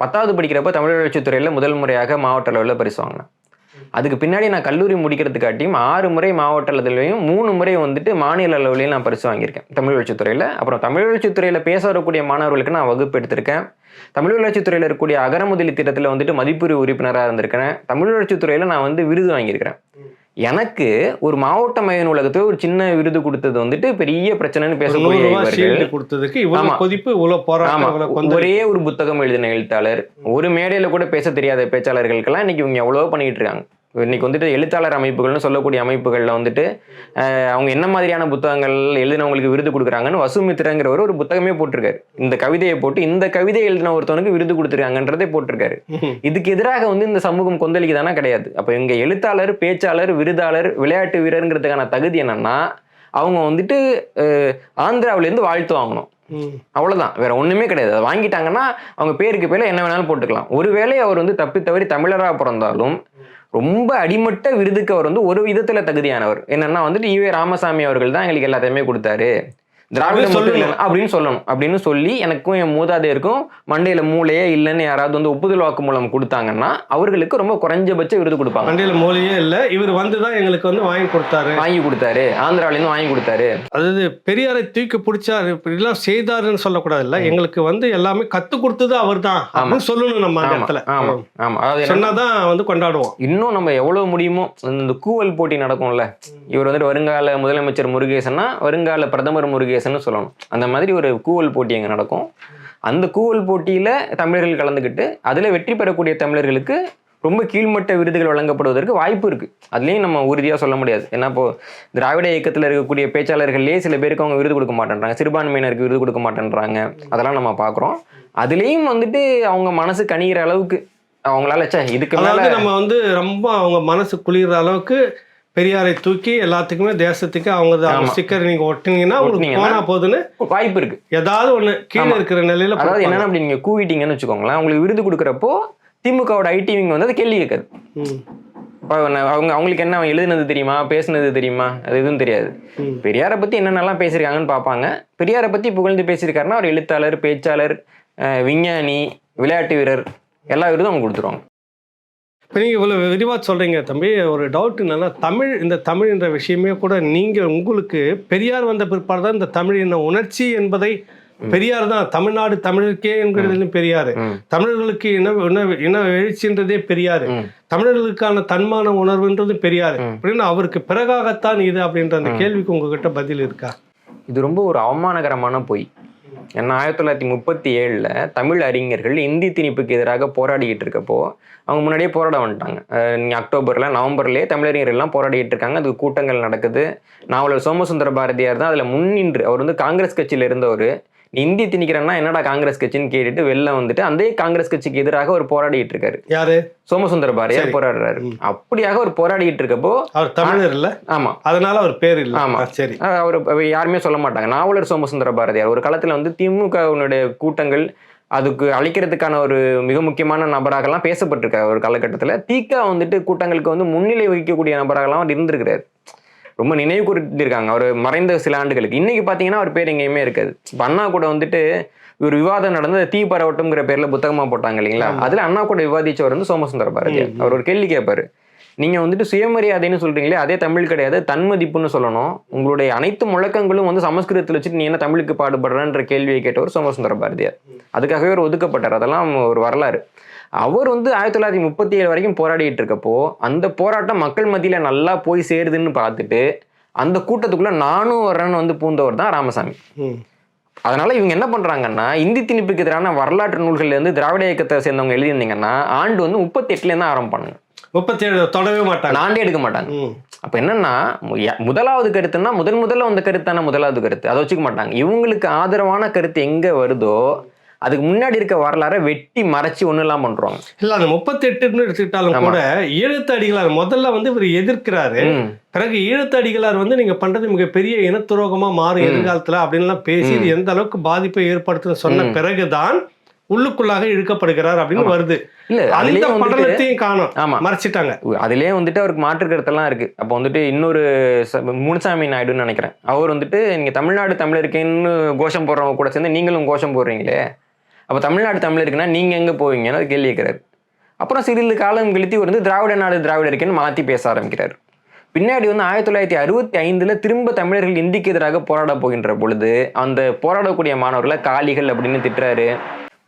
10வது படிக்கிறப்ப தமிழ் வளர்ச்சித்துறையில முதல் முறையாக மாவட்ட அளவில் பரிசு வாங்கினேன். அதுக்கு பின்னாடி நான் கல்லூரி முடிக்கிறதுக்காட்டியும் 6 முறை மாவட்ட அளவிலையும் 3 முறை வந்துட்டு மாநில அளவிலையும் நான் பரிசு வாங்கியிருக்கேன் தமிழ் வளர்ச்சித்துறையில். அப்புறம் தமிழ் வளர்ச்சித்துறையில் பேச வரக்கூடிய மாணவர்களுக்கு நான் வகுப்பு எடுத்திருக்கேன். தமிழ் வளர்ச்சித்துறையில் இருக்கக்கூடிய அகரமுதலி திட்டத்தில் வந்துட்டு மதிப்புரி உறுப்பினராக இருந்திருக்கிறேன். தமிழ் வளர்ச்சித்துறையில் நான் வந்து விருது வாங்கியிருக்கிறேன். எனக்கு ஒரு மாவட்ட மைய நூலகத்துல ஒரு சின்ன விருது கொடுத்தது வந்துட்டு பெரிய பிரச்சனைன்னு பேசக்கூடிய கொடுத்ததுக்கு இவ்வளவு கொதிப்பு, இவ்வளவு போராட்டம், ஒரே ஒரு புத்தகம் எழுதின எழுத்தாளர், ஒரு மேடையில கூட பேச தெரியாத பேச்சாளர்களுக்கெல்லாம் இன்னைக்கு இவங்க எவ்வளவோ பண்ணிட்டு இருக்காங்க. இன்னைக்கு வந்துட்டு எழுத்தாளர் அமைப்புகள்னு சொல்லக்கூடிய அமைப்புகள்ல வந்துட்டு அவங்க என்ன மாதிரியான புத்தகங்கள் எழுதினவங்களுக்கு விருது கொடுக்குறாங்கன்னு வசுமித்ரங்கிறவர் ஒரு புத்தகமே போட்டிருக்காரு. இந்த கவிதையை போட்டு இந்த கவிதை எழுதின ஒருத்தவனுக்கு விருது கொடுத்துருக்காங்கன்றதே போட்டிருக்காரு. இதுக்கு எதிராக வந்து இந்த சமூகம் கொந்தளிக்குதானா? கிடையாது. அப்ப இங்க எழுத்தாளர், பேச்சாளர், விருதாளர், விளையாட்டு வீரருங்கிறதுக்கான தகுதி என்னன்னா அவங்க வந்துட்டு ஆந்திராவிலேருந்து வாழ்த்து வாங்கணும், அவ்வளவுதான், வேற ஒண்ணுமே கிடையாது. அதை வாங்கிட்டாங்கன்னா அவங்க பேருக்கு பேர்ல என்ன வேணாலும் போட்டுக்கலாம். ஒருவேளை அவர் வந்து தப்பி தவறி தமிழரா பிறந்தாலும் ரொம்ப அடிமட்ட விருதுக்கு அவர் வந்து ஒரு விதத்துல தகுதியானவர். என்னன்னா வந்துட்டு ஈவே ராமசாமி அவர்கள் தான் எங்களுக்கு எல்லாத்தையுமே கொடுத்தாரு, திராவிட அப்படின்னு சொல்லணும். அப்படின்னு சொல்லி எனக்கும் என் மூதாதையருக்கும் மண்டையில மூளையே இல்லைன்னு யாராவது வந்து ஒப்புதல் வாக்குமூலம் கொடுத்தாங்கன்னா அவர்களுக்கு ரொம்ப குறைஞ்சபட்ச விருது கொடுப்பாங்க. மண்டையில மூளையே இல்லை, இவர் வந்துதான் எங்களுக்கு வந்து வாங்கி கொடுத்தாரு, ஆந்திராவிலேருந்து வாங்கி கொடுத்தாரு. அதாவது பெரியாரை தூக்கி பிடிச்சாரு, இப்படிலாம் செய்தாருன்னு சொல்லக்கூடாது. இல்ல, எங்களுக்கு வந்து எல்லாமே கத்து கொடுத்தது அவர் தான் அப்படின்னு சொல்லணும் நம்ம அந்த இடத்துல. சொன்னாதான் வந்து கொண்டாடுவோம். இன்னும் நம்ம எவ்வளவு முடியுமோ இந்த கூவல் போட்டி நடக்கும்ல, இவர் வந்துட்டு வருங்கால முதலமைச்சர் முருகேசன்னா வருங்கால பிரதமர் முருகேசன் சொல்லணும். அந்த மாதிரி ஒரு கூவல் போட்டி அங்க நடக்கும். அந்த கூவல் போட்டியில தமிழர்கள் கலந்துக்கிட்டு அதுல வெற்றி பெறக்கூடிய தமிழர்களுக்கு ரொம்ப கீழ்மட்ட விருதுகள் வழங்கப்படுவதற்கு வாய்ப்பு இருக்கு. அதுலயும் நம்ம உறுதியா சொல்ல முடியாது. ஏன்னா இப்போ திராவிட இயக்கத்துல இருக்கக்கூடிய பேச்சாளர்கள்லயே சில பேருக்கு அவங்க விருது கொடுக்க மாட்டேன்றாங்க, சிறுபான்மையினருக்கு விருது கொடுக்க மாட்டேன்றாங்க. அதெல்லாம் நம்ம பாக்குறோம். அதுலயும் வந்துட்டு அவங்க மனசு கணிகிற அளவுக்கு அவங்களால இதுக்கு மேல நம்ம வந்து ரொம்ப அவங்க மனசு குளிர்ற அளவுக்கு பெரியாரை தூக்கி எல்லாத்துக்குமே தேசத்துக்கு அவங்க ஸ்டிக்கர் நீங்க ஒட்டினீங்கன்னா உங்களுக்கு போனா போதுன்னு வாய்ப்பு இருக்கு. ஏதாவது ஒண்ணு கீழே இருக்கிற நிலையில, அதாவது என்னன்னா அப்படி நீங்க கூவிட்டீங்கன்னு வச்சுக்கோங்களேன், உங்களுக்கு விருது கொடுக்குறப்போ திமுகவோட ஐடி விங் வந்து அது கேள்வி கேட்காது. அவங்களுக்கு என்ன எழுதுனது தெரியுமா, பேசுனது தெரியுமா, அது எதுவும் தெரியாது. பெரியாரை பத்தி என்னென்னலாம் பேசியிருக்காங்கன்னு பார்ப்பாங்க. பெரியாரை பத்தி புகழ்ந்து பேசியிருக்காருன்னா அவர் எழுத்தாளர், பேச்சாளர், விஞ்ஞானி, விளையாட்டு வீரர் எல்லா விருதும் அவங்க கொடுத்துருவாங்க. இப்போ நீங்கள் இவ்வளோ விரிவாக சொல்கிறீங்க தம்பி. ஒரு டவுட் என்னென்னா, தமிழ் என்ற விஷயமே கூட நீங்கள் உங்களுக்கு பெரியார் வந்த பிற்பாடு தான் இந்த தமிழ் என்ன உணர்ச்சி என்பதை, பெரியார் தான் தமிழ்நாடு தமிழருக்கே என்கிறதுலையும் பெரியார், தமிழர்களுக்கு இன எழுச்சின்றதே பெரியார், தமிழர்களுக்கான தன்மான உணர்வுன்றது பெரியார் அப்படின்னு அவருக்கு பிறகாகத்தான் இது அப்படின்ற அந்த கேள்விக்கு உங்ககிட்ட பதில் இருக்கா? இது ரொம்ப ஒரு அவமானகரமான பொய். ஏன்னா 1937 தமிழ் அறிஞர்கள் இந்தி திணிப்புக்கு எதிராக போராடிக்கிட்டு இருக்கப்போ அவங்க முன்னாடியே போராட வந்துட்டாங்க. அக்டோபர்ல நவம்பர்லேயே தமிழறிஞர்கள்லாம் போராடிட்டு இருக்காங்க. அதுக்கு கூட்டங்கள் நடக்குது. நாவலர் சோமசுந்தர பாரதியார் தான் அதில் முன்னின்று, அவர் வந்து காங்கிரஸ் கட்சியில் இருந்தவர், இந்தி திணிக்கிறன்னா என்னடா காங்கிரஸ் கட்சின்னு கேட்டுட்டு வெளில வந்துட்டு அந்த காங்கிரஸ் கட்சிக்கு எதிராக அவர் போராடிட்டு இருக்காரு. யாரு? சோமசுந்தர பாரதியார் போராடுறாரு. அப்படியாக அவர் போராடிட்டு இருக்கப்போ அவர் தமிழர் இல்ல, ஆமா, அதனால அவர் பேர் இல்ல. ஆமா, சரி, அவர் யாருமே சொல்ல மாட்டாங்க. நாவலர் சோமசுந்தர பாரதியார் ஒரு காலத்துல வந்து திமுகவுடைய கூட்டங்கள் அதுக்கு அழிக்கிறதுக்கான ஒரு மிக முக்கியமான நபராகலாம் பேசப்பட்டிருக்காரு. ஒரு காலகட்டத்தில் திக வந்துட்டு கூட்டங்களுக்கு வந்து முன்னிலை வகிக்கக்கூடிய நபராகலாம் அவர் இருந்திருக்கிறார். ரொம்ப நினைவு கூர்த்திருக்காங்க அவர் மறைந்த சில ஆண்டுகளுக்கு. இன்னைக்கு பார்த்தீங்கன்னா அவர் பேர் எங்கேயுமே இருக்காது. இப்போ அண்ணா கூட வந்துட்டு ஒரு விவாதம் நடந்து தீ பரவட்டும்ங்கிற பேர்ல புத்தகமா போட்டாங்க இல்லைங்களா, அதுல அண்ணா கூட விவாதிச்சவர் வந்து சோமசுந்தர பாரதியார். அவர் ஒரு கேள்வி கேட்பாரு, நீங்க வந்துட்டு சுயமரியாதைன்னு சொல்றீங்களே, அதே தமிழ் கிடையாது, தன்மதிப்புன்னு சொல்லணும், உங்களுடைய அனைத்து முழக்கங்களும் வந்து சமஸ்கிருதத்தில் வச்சுட்டு நீ என்ன தமிழுக்கு பாடுபடுறன்ற கேள்வியை கேட்டவர் சோமசுந்தர பாரதியார். அதுக்காகவே அவர் ஒதுக்கப்பட்டார். அதெல்லாம் ஒரு வரலாறு. அவர் வந்து 1937 வரைக்கும் போராடிட்டு இருக்கப்போ அந்த போராட்டம் மக்கள் மத்தியில நல்லா போய் சேருதுன்னு பார்த்துட்டு அந்த கூட்டத்துக்குள்ள நானும் வர்றேன்னு வந்து பூந்தவர் தான் ராமசாமி. அதனால இவங்க என்ன பண்றாங்கன்னா, இந்தி திணிப்புக்கு எதிரான வரலாற்று நூல்கள்ல இருந்து திராவிட இயக்கத்தை சேர்ந்தவங்க எழுதியிருந்தீங்கன்னா ஆண்டு வந்து 38ல இருந்து ஆரம்பிப்பாங்க. 37 தொடவே மாட்டாங்க, ஆண்டே எடுக்க மாட்டாங்க. அப்ப என்னன்னா, முதலாவது கருத்துன்னா முதல்ல வந்த கருத்தான முதலாவது கருத்து அதை வச்சுக்க மாட்டாங்க. இவங்களுக்கு ஆதரவான கருத்து எங்க வருதோ அதுக்கு முன்னாடி இருக்க வரலாறை வெட்டி மறைச்சு ஒண்ணு எல்லாம் பண்றாங்க. இல்ல, அந்த 38 எடுத்துக்கிட்டாலும் கூட ஈழத்து அடிகளார் முதல்ல வந்து இவர் எதிர்க்கிறாரு. பிறகு ஈழத்து அடிகளார் வந்து நீங்க பண்றது மிகப்பெரிய இனத்துரோகமா மாறும் எதிர்காலத்துல அப்படின்னு பேசி எந்த அளவுக்கு பாதிப்பை ஏற்படுத்துன்னு சொன்ன பிறகுதான் உள்ளுக்குள்ளாக இழுக்கப்படுகிறார் அப்படின்னு வருது. இல்ல, அந்த படலத்தையும் காணும், ஆமா, மறைச்சிட்டாங்க. அதுலயே வந்துட்டு அவருக்கு மாற்று கருத்தெல்லாம் இருக்கு. அப்போ வந்துட்டு இன்னொரு முனுசாமி நாயுடுன்னு நினைக்கிறேன், அவர் வந்துட்டு நீங்க தமிழ்நாடு தமிழருக்குன்னு கோஷம் போடுறவங்க கூட சேர்ந்து நீங்களும் கோஷம் போடுறீங்களே, அப்ப தமிழ்நாடு தமிழருக்குன்னா நீங்க எங்க போவீங்கன்னு கேள்வி கேட்கிறாரு. அப்புறம் சிறிது காலம் கழித்து வந்து திராவிட நாடு திராவிட இருக்கேன்னு மாற்றி பேச ஆரம்பிக்கிறார். பின்னாடி வந்து 1965 திரும்ப தமிழர்கள் இந்திக்கு எதிராக போராட போகின்ற பொழுது அந்த போராடக்கூடிய மாணவர்களை காளிகள் அப்படின்னு திட்டுறாரு.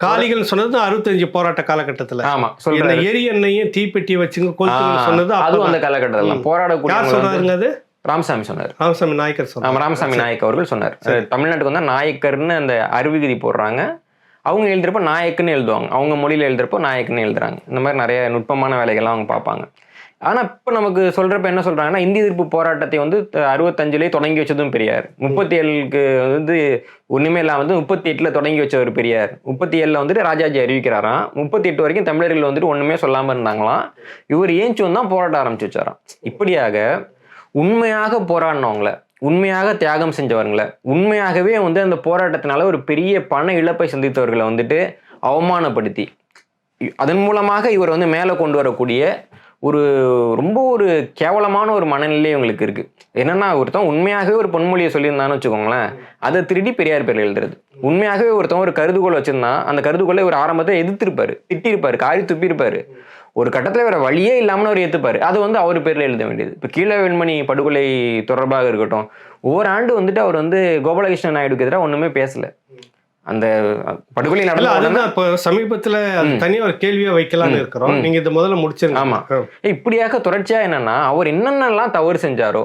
காளிகள் சொன்னது 65 போராட்ட காலகட்டத்துல. ஆமா சொல்றாரு. எரி எண்ணெயும் தீப்பெட்டி வச்சுங்க கொளுத்துங்க சொன்னது அதுவும் அந்த காலகட்டத்துல போராடக்கூடிய சொல்றாருங்க. அது ராமசாமி சொன்னார். ராமசாமி நாயக்கர் சொன்னார். ராமசாமி நாயக் அவர்கள் சொன்னார். தமிழ்நாட்டுக்கு வந்து நாயக்கர்னு அந்த அறிவிகுதி போடுறாங்க. அவங்க எழுதுறப்ப நாயக்குன்னு எழுதுவாங்க, அவங்க மொழியில எழுதுறப்போ நாயக்குன்னு எழுதுறாங்க. இந்த மாதிரி நிறைய நுட்பமான வேலைகள்லாம் அவங்க பார்ப்பாங்க. ஆனா இப்ப நமக்கு சொல்றப்ப என்ன சொல்றாங்கன்னா, இந்திய எதிர்ப்பு போராட்டத்தை வந்து 65 தொடங்கி வச்சதும் பெரியார். 37க்கு வந்து ஒண்ணுமே இல்லாம வந்து 38 தொடங்கி வச்சவர் பெரியார். 37 வந்துட்டு ராஜாஜி அறிவிக்கிறாராம். 38 வரைக்கும் தமிழர்கள் வந்துட்டு ஒண்ணுமே சொல்லாம இருந்தாங்களாம். இவர் ஏஞ்சி வந்தான் போராட்ட ஆரம்பிச்சு வச்சாராம். இப்படியாக உண்மையாக போராடினவங்கள, உண்மையாக தியாகம் செஞ்சவர்களை, உண்மையாகவே வந்து அந்த போராட்டத்தினால ஒரு பெரிய பண இழப்பை சந்தித்தவர்களை வந்துட்டு அவமானப்படுத்தி அதன் மூலமாக இவர் வந்து மேலே கொண்டு வரக்கூடிய ரொம்ப கேவலமான ஒரு மனநிலை இவங்களுக்கு இருக்கு. என்னன்னா, ஒருத்தன் உண்மையாகவே ஒரு பொன்மொழியை சொல்லியிருந்தான்னு வச்சுக்கோங்களேன், அதை திருடி பெரியார் பேர்ல எழுதுறது. உண்மையாகவே ஒருத்தன் ஒரு கருதுகோள் வச்சிருந்தா அந்த கருதுகோளை ஒரு ஆரம்பத்தை எதிர்த்திருப்பாரு, திட்டிருப்பாரு, காரி துப்பியிருப்பாரு. ஒரு கட்டத்துல வேற வழியே இல்லாமல் அவர் ஏத்துப்பாரு. அது வந்து அவர் பேர்ல எழுத வேண்டியது. இப்ப கீழவேண்மணி படுகொலை தொடர்பாக இருக்கட்டும், ஓராண்டு வந்துட்டு அவர் வந்து கோபாலகிருஷ்ண நாயுடுக்கு எதிராக ஒண்ணுமே பேசல. அந்த படுகொலை நடந்தது இப்ப சமீபத்துல தனியா ஒரு கேள்வியா வைக்கலாம்னு இருக்கிறோம். நீங்க இதை முதல்ல முடிச்சிருங்க. ஆமா, இப்படியாக தொடர்ச்சியா என்னன்னா, அவர் என்னென்னலாம் தவறு செஞ்சாரோ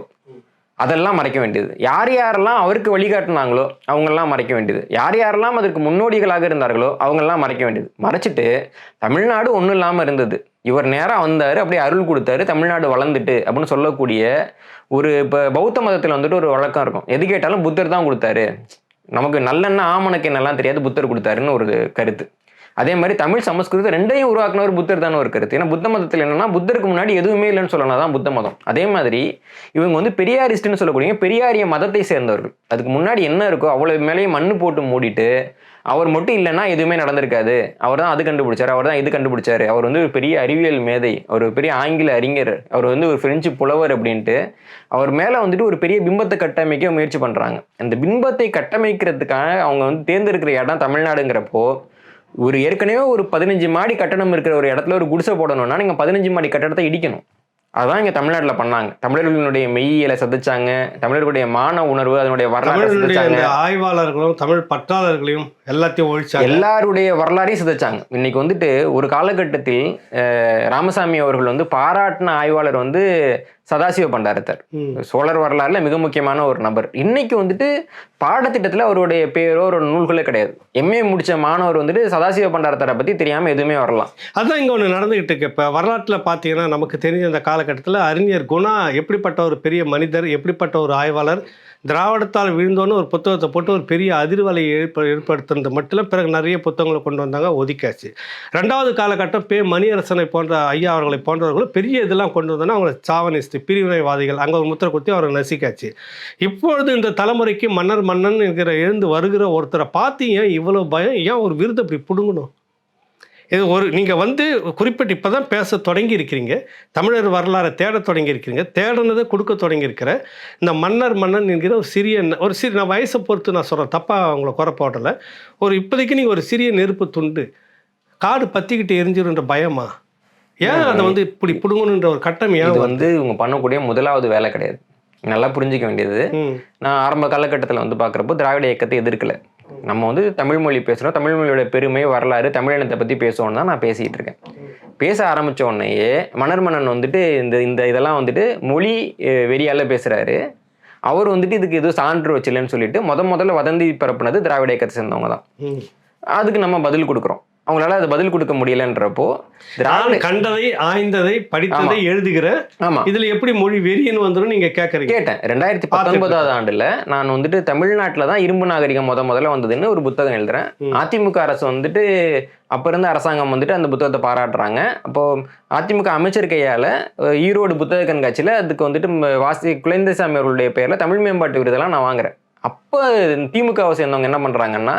அதெல்லாம் மறைக்க வேண்டியது. யார் யாரெல்லாம் அவருக்கு வழிகாட்டினாங்களோ அவங்கெல்லாம் மறைக்க வேண்டியது. யார் யாரெல்லாம் அதற்கு முன்னோடிகளாக இருந்தார்களோ அவங்கெல்லாம் மறைக்க வேண்டியது. மறைச்சிட்டு தமிழ்நாடு ஒன்றும் இல்லாமல் இருந்தது, இவர் நேராக வந்தார், அப்படியே அருள் கொடுத்தாரு, தமிழ்நாடு வளர்ந்துட்டு அப்படின்னு சொல்லக்கூடிய இப்போ பௌத்த மதத்தில் வந்துட்டு ஒரு வழக்கம் இருக்கும். எது கேட்டாலும் புத்தர் தான் கொடுத்தாரு, நமக்கு நல்லெண்ணெய் ஆமணக்கு என்னெல்லாம் தெரியாது, புத்தர் கொடுத்தாருன்னு ஒரு கருத்து. அதே மாதிரி தமிழ் சமஸ்கிருதம் ரெண்டையும் உருவாக்குனவர் புத்தர் தானே ஒரு கருத்து. ஏன்னா புத்த மதத்தில் என்னன்னா, புத்தருக்கு முன்னாடி எதுவுமே இல்லைன்னு சொல்லணும், தான் புத்த மதம். அதே மாதிரி இவங்க வந்து பெரியாரிஸ்ட்னு சொல்லக்கூடிய பெரியாரிய மதத்தை சேர்ந்தவர்கள். அதுக்கு முன்னாடி என்ன இருக்கோ அவ்வளவு மேலேயும் மண்ணு போட்டு மூடிட்டு, அவர் மட்டும் இல்லைன்னா எதுவுமே நடந்திருக்காது, அவர் தான் அது கண்டுபிடிச்சாரு, அவர் தான் இது கண்டுபிடிச்சாரு, அவர் வந்து ஒரு பெரிய அறிவியல் மேதை, அவர் பெரிய ஆங்கில அறிஞர், அவர் வந்து ஒரு பிரெஞ்சு புலவர் அப்படின்ட்டு அவர் மேலே வந்துட்டு ஒரு பெரிய பிம்பத்தை கட்டமைக்க முயற்சி பண்ணுறாங்க. அந்த பிம்பத்தை கட்டமைக்கிறதுக்காக அவங்க வந்து தேர்ந்தெடுக்கிற இடம் தமிழ்நாடுங்கிறப்போ, ஒரு ஏற்கனவே ஒரு 15 மாடி கட்டணம் இருக்கிற ஒரு இடத்துல ஒரு குடிசை போடணும்னா நீங்க 15 மாடி கட்டடத்தை இடிக்கணும். அதான் இங்க தமிழ்நாட்டில் பண்ணாங்க. தமிழர்களுடைய மெய்யியலை சதிச்சாங்க, தமிழர்களுடைய மான உணர்வு, அதனுடைய வரலாறு சதிச்சாங்க, ஆய்வாளர்களும் தமிழ் பற்றாளர்களையும் எல்லாத்தையும் ஒழிச்சாங்க, எல்லாருடைய வரலாறையும் சதிச்சாங்க. இன்னைக்கு வந்துட்டு ஒரு காலகட்டத்தில் ராமசாமி அவர்கள் வந்து பாராட்டின ஆய்வாளர் வந்து சதாசிவ பண்டாரத்தர், சோழர் வரலாறுல மிக முக்கியமான ஒரு நபர். இன்னைக்கு வந்துட்டு பாடத்திட்டத்துல அவருடைய பேரோ ஒரு நூல்களே கிடையாது. எம்ஏ முடிச்ச மாணவர் வந்துட்டு சதாசிவ பண்டாரத்தரை பத்தி தெரியாம எதுவுமே வரலாம். அதுதான் இங்க ஒண்ணு நடந்துகிட்டு இருக்கு. இப்ப வரலாற்றுல பாத்தீங்கன்னா, நமக்கு தெரிஞ்ச அந்த காலகட்டத்துல அறிஞர் குணா எப்படிப்பட்ட ஒரு பெரிய மனிதர், எப்படிப்பட்ட ஒரு ஆய்வாளர், திராவிடத்தால் விழுந்தோன்னு ஒரு புத்தகத்தை போட்டு ஒரு பெரிய அதிர்வலையை ஏற்படுத்துறது மட்டும். பிறகு நிறைய புத்தகங்களை கொண்டு வந்தாங்க, ஒதுக்காச்சு. ரெண்டாவது காலகட்டம் மணியரசனை போன்ற ஐயா அவர்களை போன்றவர்களும் பெரிய இதெல்லாம் கொண்டு வந்தோன்னா அவங்களை சாவனிஸ்ட் பிரிவினைவாதிகள் அங்கே ஒரு முத்திரை குத்தி அவரை நசிக்காச்சு. இப்பொழுது இந்த தலைமுறைக்கு மன்னன் என்கிற எழுந்து வருகிற ஒருத்தரை பார்த்து ஏன் இவ்வளோ பயம், ஏன் ஒரு விருது அப்படி பிடுங்கணும்? இது நீங்கள் வந்து குறிப்பிட்டு இப்போ தான் பேச தொடங்கி இருக்கிறீங்க, தமிழர் வரலாறை தேட தொடங்கி இருக்கிறீங்க, தேடினதை கொடுக்க தொடங்கி இருக்கிற இந்த மன்னன் என்கிற ஒரு சிறிய நான் வயசை பொறுத்து நான் சொல்கிறேன், தப்பாக அவங்கள குறை போடலை. இப்போதைக்கு நீங்கள் ஒரு சிறிய நெருப்பு துண்டு, காடு பற்றிக்கிட்டு எரிஞ்சிருன்ற பயமா? ஏன் அதை வந்து இப்படி பிடுங்கணுன்ற ஒரு கட்டம் ஏன் வந்து இவங்க பண்ணக்கூடிய முதலாவது வேலை கிடையாது. நல்லா புரிஞ்சிக்க வேண்டியது. நான் ஆரம்ப காலகட்டத்தில் வந்து பார்க்குறப்போ திராவிட இயக்கத்தை எதிர்க்கலை. நம்ம வந்து தமிழ் மொழி பேசுகிறோம், தமிழ் மொழியோட பெருமை வரலாறு தமிழினத்தை பற்றி பேசுவோன்னு தான் நான் பேசிகிட்டு இருக்கேன். பேச ஆரம்பித்த உடனேயே மன்னன் வந்துட்டு இந்த இதெல்லாம் வந்துட்டு மொழி வெறியால் பேசுகிறாரு, அவர் வந்துட்டு இதுக்கு எதுவும் சான்று வச்சில்லைன்னு சொல்லிட்டு முதல்ல வதந்தி பரப்புனது திராவிட இயக்கத்தை சேர்ந்தவங்க தான். அதுக்கு நம்ம பதில் கொடுக்குறோம். அவங்களால அது பதில் கொடுக்க முடியலன்றப்போ கண்டதை ஆய்ந்ததை படித்ததை எழுதுகிற இதுல எப்படி மொழி வெறியன்னு வந்துடும் நீங்க கேட்டேன். 2019 ஆண்டுல நான் வந்துட்டு தமிழ்நாட்டில் தான் இரும்பு நாகரிகம் முதல்ல வந்ததுன்னு ஒரு புத்தகம் எழுதுறேன். அதிமுக அரசு வந்துட்டு அப்ப இருந்த அரசாங்கம் வந்துட்டு அந்த புத்தகத்தை பாராட்டுறாங்க. அப்போ அதிமுக அமைச்சர் கையால ஈரோடு புத்தக கண்காட்சியில அதுக்கு வந்துட்டு குழந்தைசாமி அவர்களுடைய பேர்ல தமிழ் மேம்பாட்டு விருதெல்லாம் நான் வாங்குறேன். அப்போ திமுகவை சேர்ந்தவங்க என்ன பண்ணுறாங்கன்னா,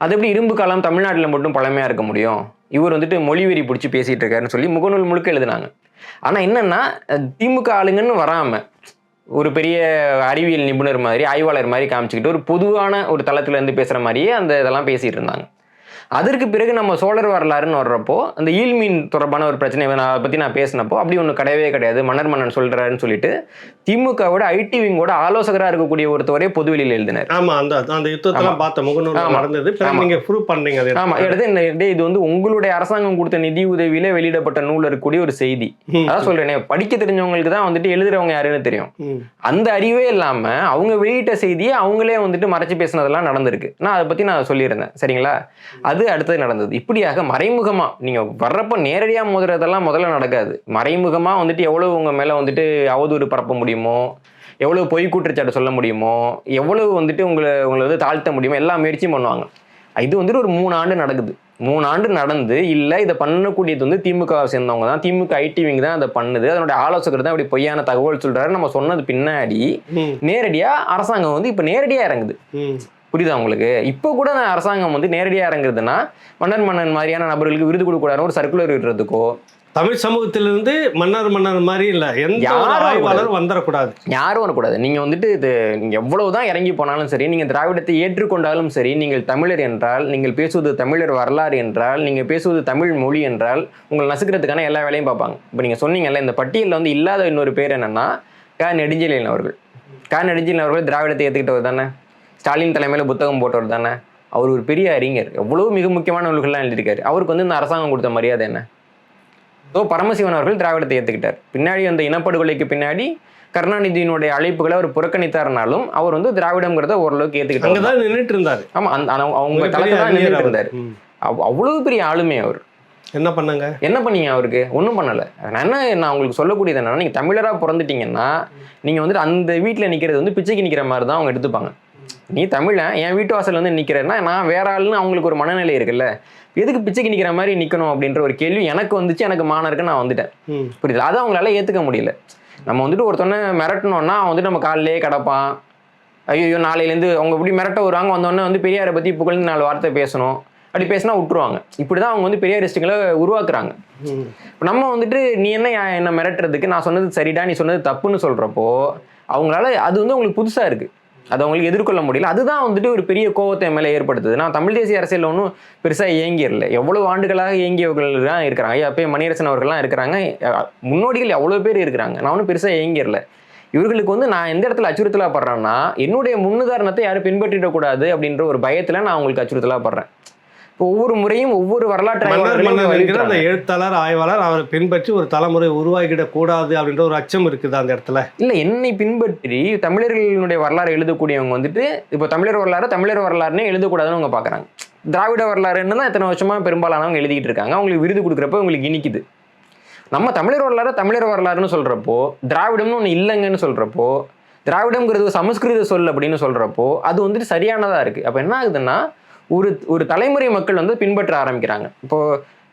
அது எப்படி இரும்பு காலம் தமிழ்நாட்டில் மட்டும் பழமையாக இருக்க முடியும், இவர் வந்துட்டு மொழி வெறி பிடிச்சி பேசிகிட்டு இருக்காருன்னு சொல்லி முகநூல் முழுக்க எழுதினாங்க. ஆனால் என்னென்னா, திமுக ஆளுங்கன்னு வராமல் ஒரு பெரிய அறிவியல் நிபுணர் மாதிரி ஆய்வாளர் மாதிரி காமிச்சிக்கிட்டு ஒரு பொதுவான ஒரு தளத்துலேருந்து பேசுகிற மாதிரியே அந்த இதெல்லாம் பேசிகிட்டு இருந்தாங்க. அதற்கு பிறகு நம்ம சோழர் வரலாறுன்னு வர்றப்போ அந்த ஈல்மீன் தொடர்பான ஒரு பிரச்சனை அதை பற்றி நான் பேசினப்போ அப்படி ஒன்று கிடையவே கிடையாது, மன்னன் சொல்கிறாருன்னு சொல்லிட்டு திமுகவோட ஐடி விங்கோட ஆலோசகராக இருக்கக்கூடிய ஒருத்தவரே பொதுவெளியில் எழுதினார். ஆமா, அந்த யுத்தத்தெல்லாம் பார்த்த முகநூல்ல நடந்தது. நீங்க ப்ரூவ் பண்ணீங்க அது. ஆமா, எடுத்து இது வந்து உங்களுடைய அரசாங்கம் கொடுத்த நிதி உதவியில வெளியிடப்பட்ட நூல் இருக்கக்கூடிய ஒரு செய்தி. அதான் சொல்றேன், படிக்க தெரிஞ்சவங்களுக்கு தான் வந்துட்டு எழுதுறவங்க யாருன்னு தெரியும். அந்த அறிவே இல்லாம அவங்க வெளியிட்ட செய்தியை அவங்களே வந்துட்டு மறைச்சு பேசினதெல்லாம் நடந்திருக்கு. நான் அதை பத்தி நான் சொல்லியிருந்தேன், சரிங்களா? அது அடுத்தது நடந்தது. இப்படியாக மறைமுகமா நீங்க வர்றப்ப நேரடியா மோதுறதெல்லாம் முதல்ல நடக்காது. மறைமுகமா வந்துட்டு எவ்வளவு உங்க மேல வந்துட்டு அவதூறு பரப்ப முடியுமோ, எவ்வளவு பொய் குற்றச்சாட்டு சொல்ல முடியுமோ, எவ்வளவு வந்துட்டு உங்களை வந்து தாழ்த்த முடியுமோ எல்லா முயற்சியும் பண்ணுவாங்க. இது வந்துட்டு ஒரு 3 ஆண்டு நடக்குது. 3 ஆண்டு நடந்து இல்லை இதை பண்ணக்கூடியது வந்து திமுக சேர்ந்தவங்க தான், திமுக ஐடி விங் தான் அதை பண்ணுது, அதனுடைய ஆலோசகர் தான் இப்படி பொய்யான தகவல் சொல்றாரு நம்ம சொன்னது பின்னாடி நேரடியா அரசாங்கம் வந்து இப்ப நேரடியா இறங்குது. புரியுதா உங்களுக்கு? இப்போ கூட அரசாங்கம் வந்து நேரடியா இறங்குறதுன்னா மன்னன் மாதிரியான நபர்களுக்கு விருது கொடுக்கூடாது ஒரு சர்க்குலர் விடுறதுக்கோ, தமிழ் சமூகத்திலிருந்து மன்னர் மாதிரி இல்ல எந்த ஆய்வாளரும் வந்துடக்கூடாது, யாரும் வரக்கூடாது. நீங்க வந்துட்டு இது நீங்க எவ்வளவுதான் இறங்கி போனாலும் சரி, நீங்க திராவிடத்தை ஏற்றுக்கொண்டாலும் சரி, நீங்கள் தமிழர் என்றால், நீங்கள் பேசுவது தமிழர் வரலாறு என்றால், நீங்க பேசுவது தமிழ் மொழி என்றால் உங்களை நசுக்கிறதுக்கான எல்லா வேலையும் பார்ப்பாங்க. இப்போ நீங்க சொன்னீங்கல்ல இந்த பட்டியலில் வந்து இல்லாத இன்னொரு பேர் என்னன்னா நெடுஞ்செழியன் அவர்கள். நெடுஞ்செழியன் அவர்கள் திராவிடத்தை ஏற்றுக்கிட்டவர் தானே, ஸ்டாலின் தலைமையில புத்தகம் போட்டவர் தானே. அவர் ஒரு பெரிய அறிஞர், எவ்வளவு மிக முக்கியமான நூல்கள்லாம் எழுதியிருக்காரு. அவருக்கு வந்து இந்த அரசாங்கம் கொடுத்த மரியாதை என்ன? பரமசிவன் அவர்கள் திராவிடத்தை ஏற்றுக்கிட்டார். பின்னாடி அந்த இனப்படுகொலைக்கு பின்னாடி கருணாநிதியினுடைய அழைப்புகளை அவர் புறக்கணித்தார்னாலும் அவர் வந்து திராவிடம்ங்கிறத ஓரளவுக்கு ஏற்றுக்கிட்டார், நின்றுட்டு இருந்தார். ஆமா, அவங்க தலைதான் நின்றுட்டு இருந்தார். அவ்வளவு பெரிய ஆளுமை அவர். என்ன பண்ணீங்க? அவருக்கு ஒன்றும் பண்ணலை. நான் உங்களுக்கு சொல்லக்கூடியது என்னன்னா, நீங்க தமிழரா பிறந்துட்டீங்கன்னா நீங்க வந்துட்டு அந்த வீட்டில் நிற்கிறது வந்து பிச்சைக்கு நிற்கிற மாதிரி தான் அவங்க எடுத்துப்பாங்க. நீ தமிழன் என் வீட்டு வாசல் வந்து நிற்கிறேன்னா நான் வேற ஆளுன்னு அவங்களுக்கு ஒரு மனநிலை இருக்குல்ல, எதுக்கு பிச்சைக்கு நிற்கிற மாதிரி நிற்கணும் அப்படின்ற ஒரு கேள்வி எனக்கு வந்துச்சு. எனக்கு மானருக்கு நான் வந்துட்டேன், புரியுது? அதை அவங்களால ஏற்றுக்க முடியல. நம்ம வந்துட்டு ஒருத்தவனை மிரட்டணும்னா அவன் வந்துட்டு நம்ம காலிலே கிடப்பான். ஐயோ நாளையிலேருந்து அவங்க இப்படி மிரட்ட வருவாங்க, வந்தோடனே வந்து பெரியாரை பற்றி புகழ்ந்து 4 வார்த்தை பேசணும், அப்படி பேசினா விட்டுருவாங்க. இப்படிதான் அவங்க வந்து பெரியாரிஸ்டுகளை உருவாக்குறாங்க. இப்போ நம்ம வந்துட்டு நீ என்ன மிரட்டுறதுக்கு, நான் சொன்னது சரிடா நீ சொன்னது தப்புன்னு சொல்றப்போ அவங்களால அது வந்து உங்களுக்கு புதுசா இருக்கு, அதை அவங்களுக்கு எதிர்கொள்ள முடியல. அதுதான் வந்துட்டு ஒரு பெரிய கோவத்தை மேலே ஏற்படுத்துது. நான் தமிழ் தேசிய அரசியல் ஒன்றும் பெருசாக இயங்கிடல, எவ்வளவு ஆண்டுகளாக இயங்கியவர்கள் தான் இருக்கிறாங்க. அப்போ மணியரசன் அவர்கள்லாம் இருக்கிறாங்க, முன்னோடிகள் எவ்வளோ பேர் இருக்கிறாங்க. நான் ஒன்றும் பெருசாக இயங்கிடல. இவர்களுக்கு வந்து நான் எந்த இடத்துல அச்சுறுத்தலாக படுறேன்னா, என்னுடைய முன்னுதாரணத்தை யாரும் பின்பற்றிடக்கூடாது அப்படின்ற ஒரு பயத்தில் நான் அவங்களுக்கு அச்சுறுத்தலாக படுறேன். ஒவ்வொரு முறையும் ஒவ்வொரு வரலாற்று அந்த எழுத்தாளர் ஆய்வாளர் அவரை பின்பற்றி ஒரு தலைமுறை உருவாக்கிடக் கூடாது அப்படின்ற ஒரு அச்சம் இருக்குது அந்த இடத்துல. இல்ல, என்னை பின்பற்றி தமிழர்களுடைய வரலாறு எழுதக்கூடியவங்க வந்துட்டு இப்போ தமிழர் வரலாறுனே எழுதக்கூடாதுன்னு அவங்க பாக்குறாங்க. திராவிட வரலாறுன்னு தான் இத்தனை வருஷமா பெரும்பாலானவங்க எழுதிக்கிட்டு இருக்காங்க. அவங்களுக்கு விருது கொடுக்குறப்ப உங்களுக்கு இனிக்குது. நம்ம தமிழர் வரலாறுன்னு சொல்றப்போ திராவிடம்னு ஒன்று இல்லைங்கன்னு சொல்றப்போ, திராவிடம்ங்கிறது சமஸ்கிருத சொல் அப்படின்னு சொல்றப்போ அது வந்துட்டு சரியானதா இருக்கு. அப்ப என்ன ஆகுதுன்னா ஒரு தலைமுறை மக்கள் வந்து பின்பற்ற ஆரம்பிக்கிறாங்க. இப்போ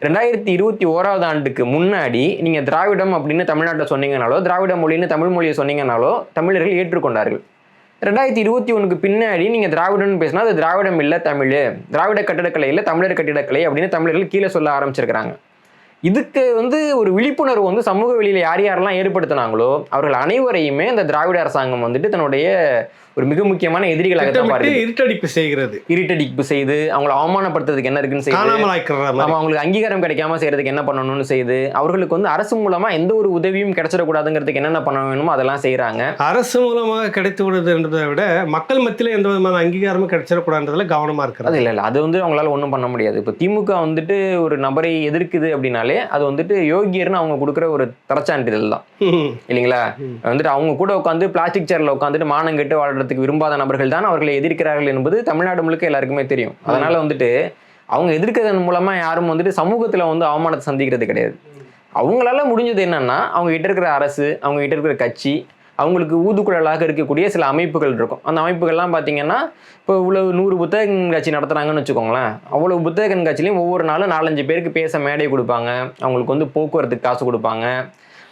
2021 ஆண்டுக்கு முன்னாடி நீங்க திராவிடம் அப்படின்னு தமிழ்நாட்டில் சொன்னீங்கனாலோ, திராவிட மொழின்னு தமிழ் மொழியை சொன்னீங்கனாலோ தமிழர்கள் ஏற்றுக்கொண்டார்கள். 2021க்கு பின்னாடி நீங்க திராவிடம்னு பேசினா அது திராவிடம் இல்லை தமிழ், திராவிட கட்டிடக்கலை இல்லை தமிழர் கட்டிடக்கலை அப்படின்னு தமிழர்கள் கீழே சொல்ல ஆரம்பிச்சிருக்கிறாங்க. இதுக்கு வந்து ஒரு விழிப்புணர்வு வந்து சமூக வெளியில யாரெல்லாம் ஏற்படுத்தினாங்களோ அவர்கள் அனைவரையுமே இந்த திராவிட அரசாங்கம் வந்துட்டு தன்னுடைய ஒரு மிக முக்கியமான எதிரிகளாக இருட்டடிப்பு செய்து அவங்களை அவமானப்படுத்துறதுக்கு என்ன இருக்குன்னு செய்து, அவங்களுக்கு அங்கீகாரம் கிடைக்காம செய்யறதுக்கு என்ன பண்ணணும்னு செய்து, அவர்களுக்கு வந்து அரசு மூலமா எந்த ஒரு உதவியும் கிடைச்சிடக்கூடாதுங்கிறதுக்கு என்னென்ன பண்ண வேணுமோ அதெல்லாம் செய்யறாங்க. அரசு மூலமாக கிடைத்து விடுறதுன்றதை விட மக்கள் மத்தியில எந்த விதமான அங்கீகாரமும் கிடைச்சிடக்கூடாதுன்றதுல கவனமா இருக்கிறது. அது இல்லை, அது வந்து அவங்களால ஒன்றும் பண்ண முடியாது. இப்போ திமுக வந்துட்டு ஒரு நபரை எதிர்க்குது அப்படின்னாலே அது வந்துட்டு யோகியர்னு அவங்க கொடுக்குற ஒரு தரச்சான்றிதழ் தான், இல்லைங்களா? வந்துட்டு அவங்க கூட உட்காந்து பிளாஸ்டிக் சேர்ல உட்காந்துட்டு மானம் கெட்டு வாழ்றது விரும்பாத நபர்கள் தான் அவர்களை எதிர்க்கிறார்கள் என்பது தமிழ்நாடு முழுக்க எல்லாருக்குமே தெரியும். அதனால வந்துட்டு அவங்க எதிர்க்கிறதன் மூலமா யாரும் வந்துட்டு சமூகத்துல வந்து அவமானத்தை சந்திக்கிறது கிடையாது. அவங்களால முடிஞ்சது என்னன்னா அவங்க கிட்ட இருக்கிற அரசு, அவங்க கிட்ட இருக்கிற கட்சி, அவங்களுக்கு ஊதுக்குழலாக இருக்கக்கூடிய சில அமைப்புகள் இருக்கும். அந்த அமைப்புகள்லாம் பார்த்தீங்கன்னா இப்போ இவ்வளவு 100 புத்தக கண்காட்சி நடத்துறாங்கன்னு வச்சுக்கோங்களேன். அவ்வளவு புத்தக கண்காட்சிலையும் ஒவ்வொரு நாளும் 4-5 பேருக்கு பேச மேடை கொடுப்பாங்க, அவங்களுக்கு வந்து போக்குவரத்துக்கு காசு கொடுப்பாங்க,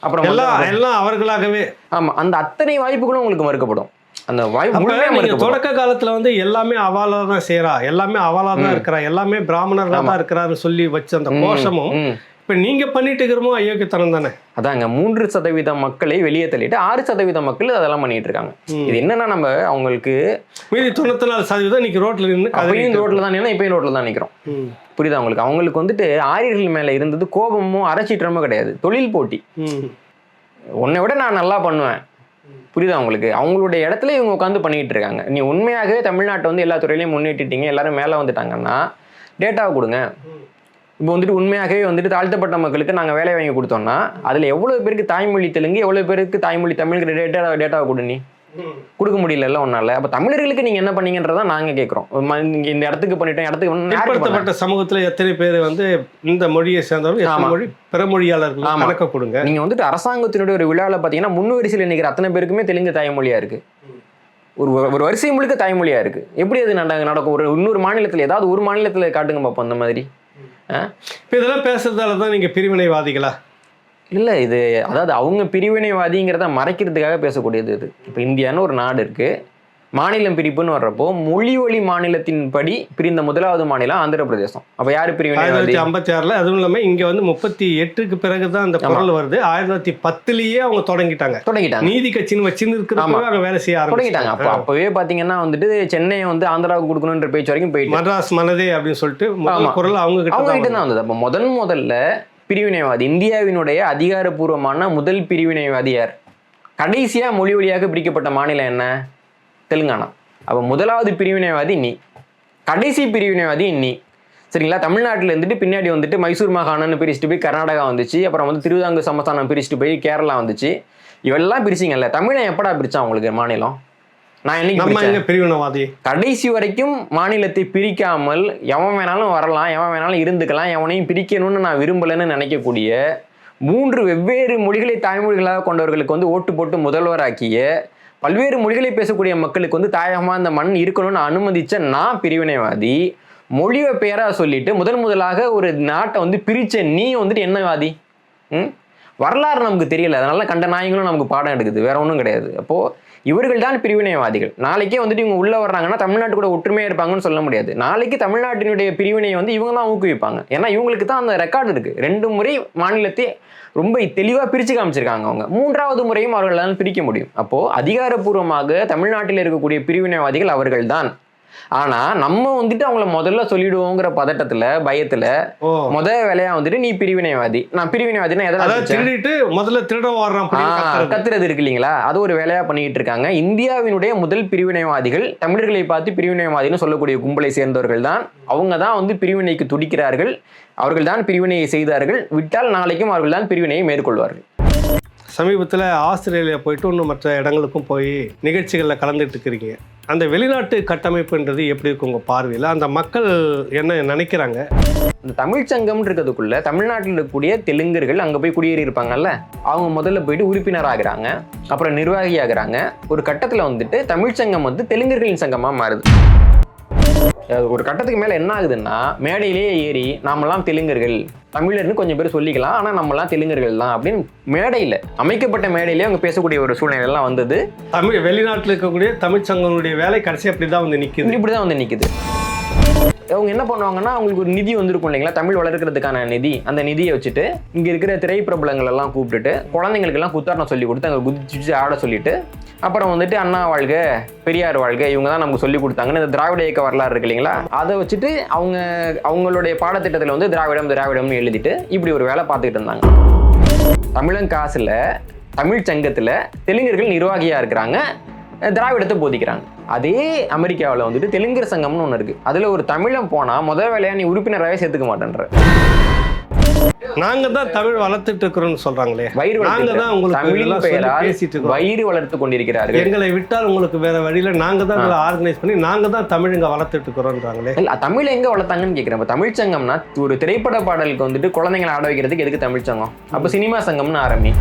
அப்புறம் எல்லாம் அவர்களாகவே. ஆமா, அந்த அத்தனை வாய்ப்புகளும் உங்களுக்கு மறுக்கப்படும். அந்த வாய்ப்பு தொடக்க காலத்துல வந்து எல்லாமே அவாலா தான் செய்யறா, எல்லாமே அவாலா தான் இருக்கிறா, எல்லாமே பிராமணர்களா தான் இருக்கிறாருன்னு சொல்லி வச்ச அந்த கோஷமும் இப்போ நீங்கள் பண்ணிட்டு இருக்கிறமோ அயோக்கியத்தனம் தானே. அதாங்க 3% மக்களை வெளியே தள்ளிட்டு 6% மக்கள் அதெல்லாம் பண்ணிட்டு இருக்காங்க. இது என்னன்னா நம்ம அவங்களுக்கு மீதி 94% இன்னைக்கு ரோட்ல நின்று அப்பயும் ரோட்ல தான் நின்னா இப்பயும் ரோட்ல தான் நிற்கிறோம். புரியுதா உங்களுக்கு? அவங்களுக்கு வந்துட்டு ஆரியர்கள் மேல இருந்தது கோபமும் அரசியற்றமும் கிடையாது, தொழில் போட்டி. உன்னை விட நான் நல்லா பண்ணுவேன். புரியுதா உங்களுக்கு? அவங்களுடைய இடத்துல இவங்க உட்காந்து பண்ணிட்டு இருக்காங்க. நீ உண்மையாகவே தமிழ்நாட்டை வந்து எல்லா துறையிலையும் முன்னேற்றிட்டீங்க, எல்லாரும் மேலே வந்துட்டாங்கன்னா டேட்டாவை கொடுங்க. இப்போ வந்துட்டு உண்மையாகவே வந்துட்டு தாழ்த்தப்பட்ட மக்களுக்கு நாங்கள் வேலை வாங்கி கொடுத்தோம்னா அதில் எவ்வளோ பேருக்கு தாய்மொழி தெலுங்கு, எவ்வளோ பேருக்கு தாய்மொழி தமிழ்ங்கிற டேட்டாவை கொடு. நீ கொடுக்க முடியல ஒன்னால. அப்போ தமிழர்களுக்கு நீங்கள் என்ன பண்ணீங்கன்றதான் நாங்கள் கேட்குறோம். நீங்கள் இந்த இடத்துக்கு பண்ணிட்டோம், இடத்துக்கு சமூகத்தில் எத்தனை பேர் வந்து இந்த மொழியை சேர்ந்தவங்க பிற மொழியாளர்கள் கணக்க கொடுங்க. நீங்கள் வந்துட்டு அரசாங்கத்தினுடைய ஒரு விழாவில் பார்த்தீங்கன்னா முன்வரிசையில் நிற்கிற அத்தனை பேருக்குமே தெலுங்கு தாய்மொழியாக இருக்குது. ஒரு வரிசை முழுக்க தாய்மொழியாக இருக்குது. எப்படி அது நடக்கும்? ஒரு இன்னொரு மாநிலத்தில் ஏதாவது ஒரு மாநிலத்தில் காட்டுங்க பார்ப்போம் அந்த மாதிரி. இப்போ இதெல்லாம் பேசுறதால தான் நீங்கள் பிரிவினைவாதிகளா? இல்லை, இது அதாவது அவங்க பிரிவினைவாதிங்கிறத மறைக்கிறதுக்காக பேசக்கூடியது. இது இப்போ இந்தியான்னு ஒரு நாடு இருக்குது, மாநிலம் பிரிப்புன்னு வர்றப்போ மொழி வழி மாநிலத்தின் படி பிரிந்த முதலாவது மாநிலம் ஆந்திர பிரதேசம். அப்போ யாரு பிரிவினைவாதி? 1956. அதுவும் இல்லாமல் இங்கே வந்து 38க்கு பிறகு தான் அந்த குரல் வருது. 1910லயே அவங்க தொடங்கிட்டாங்க. நீதி கட்சின்னு வச்சுன்னு இருக்கிறப்ப அவங்க வேலை செய்ய தொடங்கிட்டாங்க. அப்பவே பாத்தீங்கன்னா வந்துட்டு சென்னையை வந்து ஆந்திராவுக்கு கொடுக்கணுன்ற பேச்சு வரைக்கும் போயிட்டு மദ്രാஸ் மனதே அப்படின்னு சொல்லிட்டு குரல் அவங்க கிட்ட தான் வந்தது. அப்போ முதல்ல பிரிவினைவாதி, இந்தியாவினுடைய அதிகாரப்பூர்வமான முதல் பிரிவினைவாதி யார்? கடைசியா மொழி வழியாக பிரிக்கப்பட்ட மாநிலம் என்ன? தெலுங்கானா. அப்போ முதலாவது பிரிவினைவாதி நீ, கடைசி பிரிவினைவாதி நீ. சரிங்களா? தமிழ்நாட்டில் இருந்துட்டு பின்னாடி வந்துட்டு மைசூர் மாகாணம்னு பிரிச்சுட்டு போய் கர்நாடகா வந்துச்சு, அப்புறம் வந்து திருவிதாங்கூர் சமஸ்தானம் பிரிச்சுட்டு போய் கேரளா வந்துச்சு. இவெல்லாம் பிரிச்சிங்கல்ல, தமிழன் எப்படா பிரிச்சா உங்களுக்கு மாநிலம்? நான் என்னைக்கு பிரிவினைவாதி? கடைசி வரைக்கும் மாநிலத்தை பிரிக்காமல் எவன் வேணாலும் வரலாம், எவன் வேணாலும் இருந்துக்கலாம், எவனையும் பிரிக்கணும்னு நான் விரும்பலைன்னு நினைக்கக்கூடிய 3 வெவ்வேறு மொழிகளை தாய்மொழிகளாக கொண்டவர்களுக்கு வந்து ஓட்டு போட்டு முதல்வராக்கிய பல்வேறு மொழிகளை பேசக்கூடிய மக்களுக்கு வந்து தாயகமாக இந்த மண் இருக்கணும்னு அனுமதிச்ச நான் பிரிவினைவாதி. மொழியை பேரா சொல்லிட்டு முதலாக ஒரு நாட்டை வந்து பிரிச்ச நீ வந்துட்டு என்னவாதி? வரலாறு நமக்கு தெரியல, அதனால கண்ட நாயங்களும் நமக்கு பாடம் எடுக்குது, வேற ஒன்றும் கிடையாது. அப்போ இவர்கள் தான் பிரிவினைவாதிகள். நாளைக்கே வந்துட்டு இவங்க உள்ள வர்றாங்கன்னா தமிழ்நாட்டு கூட ஒற்றுமையா இருப்பாங்கன்னு சொல்ல முடியாது. நாளைக்கு தமிழ்நாட்டினுடைய பிரிவினையை வந்து இவங்க தான் ஊக்குவிப்பாங்க. ஏன்னா இவங்களுக்கு தான் அந்த ரெக்கார்டு இருக்கு. 2 முறை மாநிலத்தை ரொம்ப தெளிவா பிரிச்சு காமிச்சிருக்காங்க அவங்க. 3வது முறையும் அவர்களால் பிரிக்க முடியும். அப்போ அதிகாரப்பூர்வமாக தமிழ்நாட்டில் இருக்கக்கூடிய பிரிவினைவாதிகள் அவர்கள் தான். ஆனா நம்ம வந்துட்டு அவங்கள முதல்ல சொல்லிடுவோங்கிற பதட்டத்துல பயத்துல வேலையா வந்துட்டு நீ பிரிவினைவாதி, நான் பிரிவினைவாதினா முதல்ல கத்துறது இருக்கு இல்லைங்களா? அது ஒரு வேலையா பண்ணிட்டு இருக்காங்க. இந்தியாவினுடைய முதல் பிரிவினைவாதிகள் தமிழர்களை பார்த்து பிரிவினைவாதின்னு சொல்லக்கூடிய கும்பலை சேர்ந்தவர்கள் தான். அவங்க தான் வந்து பிரிவினைக்கு துடிக்கிறார்கள், அவர்கள் தான் பிரிவினையை செய்தார்கள். விட்டால் நாளைக்கும் அவர்கள் தான் பிரிவினையை மேற்கொள்வார்கள். சமீபத்தில் ஆஸ்திரேலியா போயிட்டு இன்னும் மற்ற இடங்களுக்கும் போய் நிகழ்ச்சிகளில் கலந்துட்டு இருக்கிறீங்க. அந்த வெளிநாட்டு கட்டமைப்புன்றது எப்படி இருக்கு உங்கள் பார்வையில்? அந்த மக்கள் என்ன நினைக்கிறாங்க? இந்த தமிழ் சங்கம் இருக்கிறதுக்குள்ள தமிழ்நாட்டில் இருக்கக்கூடிய தெலுங்கர்கள் அங்கே போய் குடியேறி இருப்பாங்கல்ல, அவங்க முதல்ல போயிட்டு உறுப்பினர் ஆகுறாங்க, அப்புறம் நிர்வாகி ஆகுறாங்க. ஒரு கட்டத்தில் வந்துட்டு தமிழ் சங்கம் வந்து தெலுங்கர்களின் சங்கமாக மாறுது. ஒரு கட்டத்துக்கு மேலே என்ன ஆகுதுன்னா, மேடையிலேயே ஏறி நாமெல்லாம் தெலுங்கர்கள், தமிழர்னு கொஞ்சம் பேர் சொல்லிக்கலாம், ஆனால் நம்மலாம் தெலுங்கர்கள் தான் அப்படின்னு மேடையில் அமைக்கப்பட்ட மேடையிலேயே அவங்க பேசக்கூடிய ஒரு சூழ்நிலை எல்லாம் வந்தது. வெளிநாட்டில் இருக்கக்கூடிய தமிழ் சங்கங்களுடைய வேலை கடைசி அப்படி தான் வந்து நிற்குது. இப்படி தான் வந்து நிற்குது. அவங்க என்ன பண்ணுவாங்கன்னா, அவங்களுக்கு ஒரு நிதி வந்திருக்கும் இல்லைங்களா, தமிழ் வளர்க்கறதுக்கான நிதி. அந்த நிதியை வச்சுட்டு இங்கே இருக்கிற திரைப்பிரபலங்கள் எல்லாம் கூப்பிட்டுட்டு குழந்தைங்களுக்கெல்லாம் குத்தாரணம் சொல்லி கொடுத்து அங்கே குதிச்சு ஆட சொல்லிட்டு, அப்புறம் வந்துட்டு அண்ணா வாழ்க, பெரியார் வாழ்க, இவங்க தான் நமக்கு சொல்லி கொடுத்தாங்கன்னு இந்த திராவிட இயக்க வரலாறு இருக்கு இல்லைங்களா, அதை வச்சுட்டு அவங்களுடைய பாடத்திட்டத்தில் வந்து திராவிடம்னு எழுதிட்டு இப்படி ஒரு வேலை பார்த்துக்கிட்டு இருந்தாங்க. தமிழன் காசுல தமிழ் சங்கத்தில் தெலுங்கர்கள் நிர்வாகியாக இருக்கிறாங்க, திராவிடத்தை போதிக்கிறாங்க. அதே அமெரிக்காவில் வந்துட்டு தெலுங்கர் சங்கம்னு ஒன்று இருக்கு. அதில் ஒரு தமிழன் போனால் முதல் வேலையா நீ உறுப்பினராகவே சேர்த்துக்க மாட்டேன்ற. நாங்க தான் தமிழ் வளர்த்துட்டு இருக்கிறோம்னு சொல்றாங்களே, வயிறு வளர்த்து கொண்டிருக்கிறார்கள். எங்களை விட்டால் உங்களுக்கு வேற வழியில நாங்க தான் ஆர்கனைஸ் பண்ணி நாங்க தான் தமிழ் இங்க வளர்த்துட்டு இருக்கிறோம்ன்றாங்களே. தமிழ் எங்க வளர்த்தாங்கன்னு கேட்கிறேன். தமிழ் சங்கம்னா ஒரு திரைப்பட பாடலுக்கு வந்துட்டு குழந்தைங்களை ஆட வைக்கிறதுக்கு எதுக்கு தமிழ் சங்கம்? அப்ப சினிமா சங்கம்னு ஆரம்பி.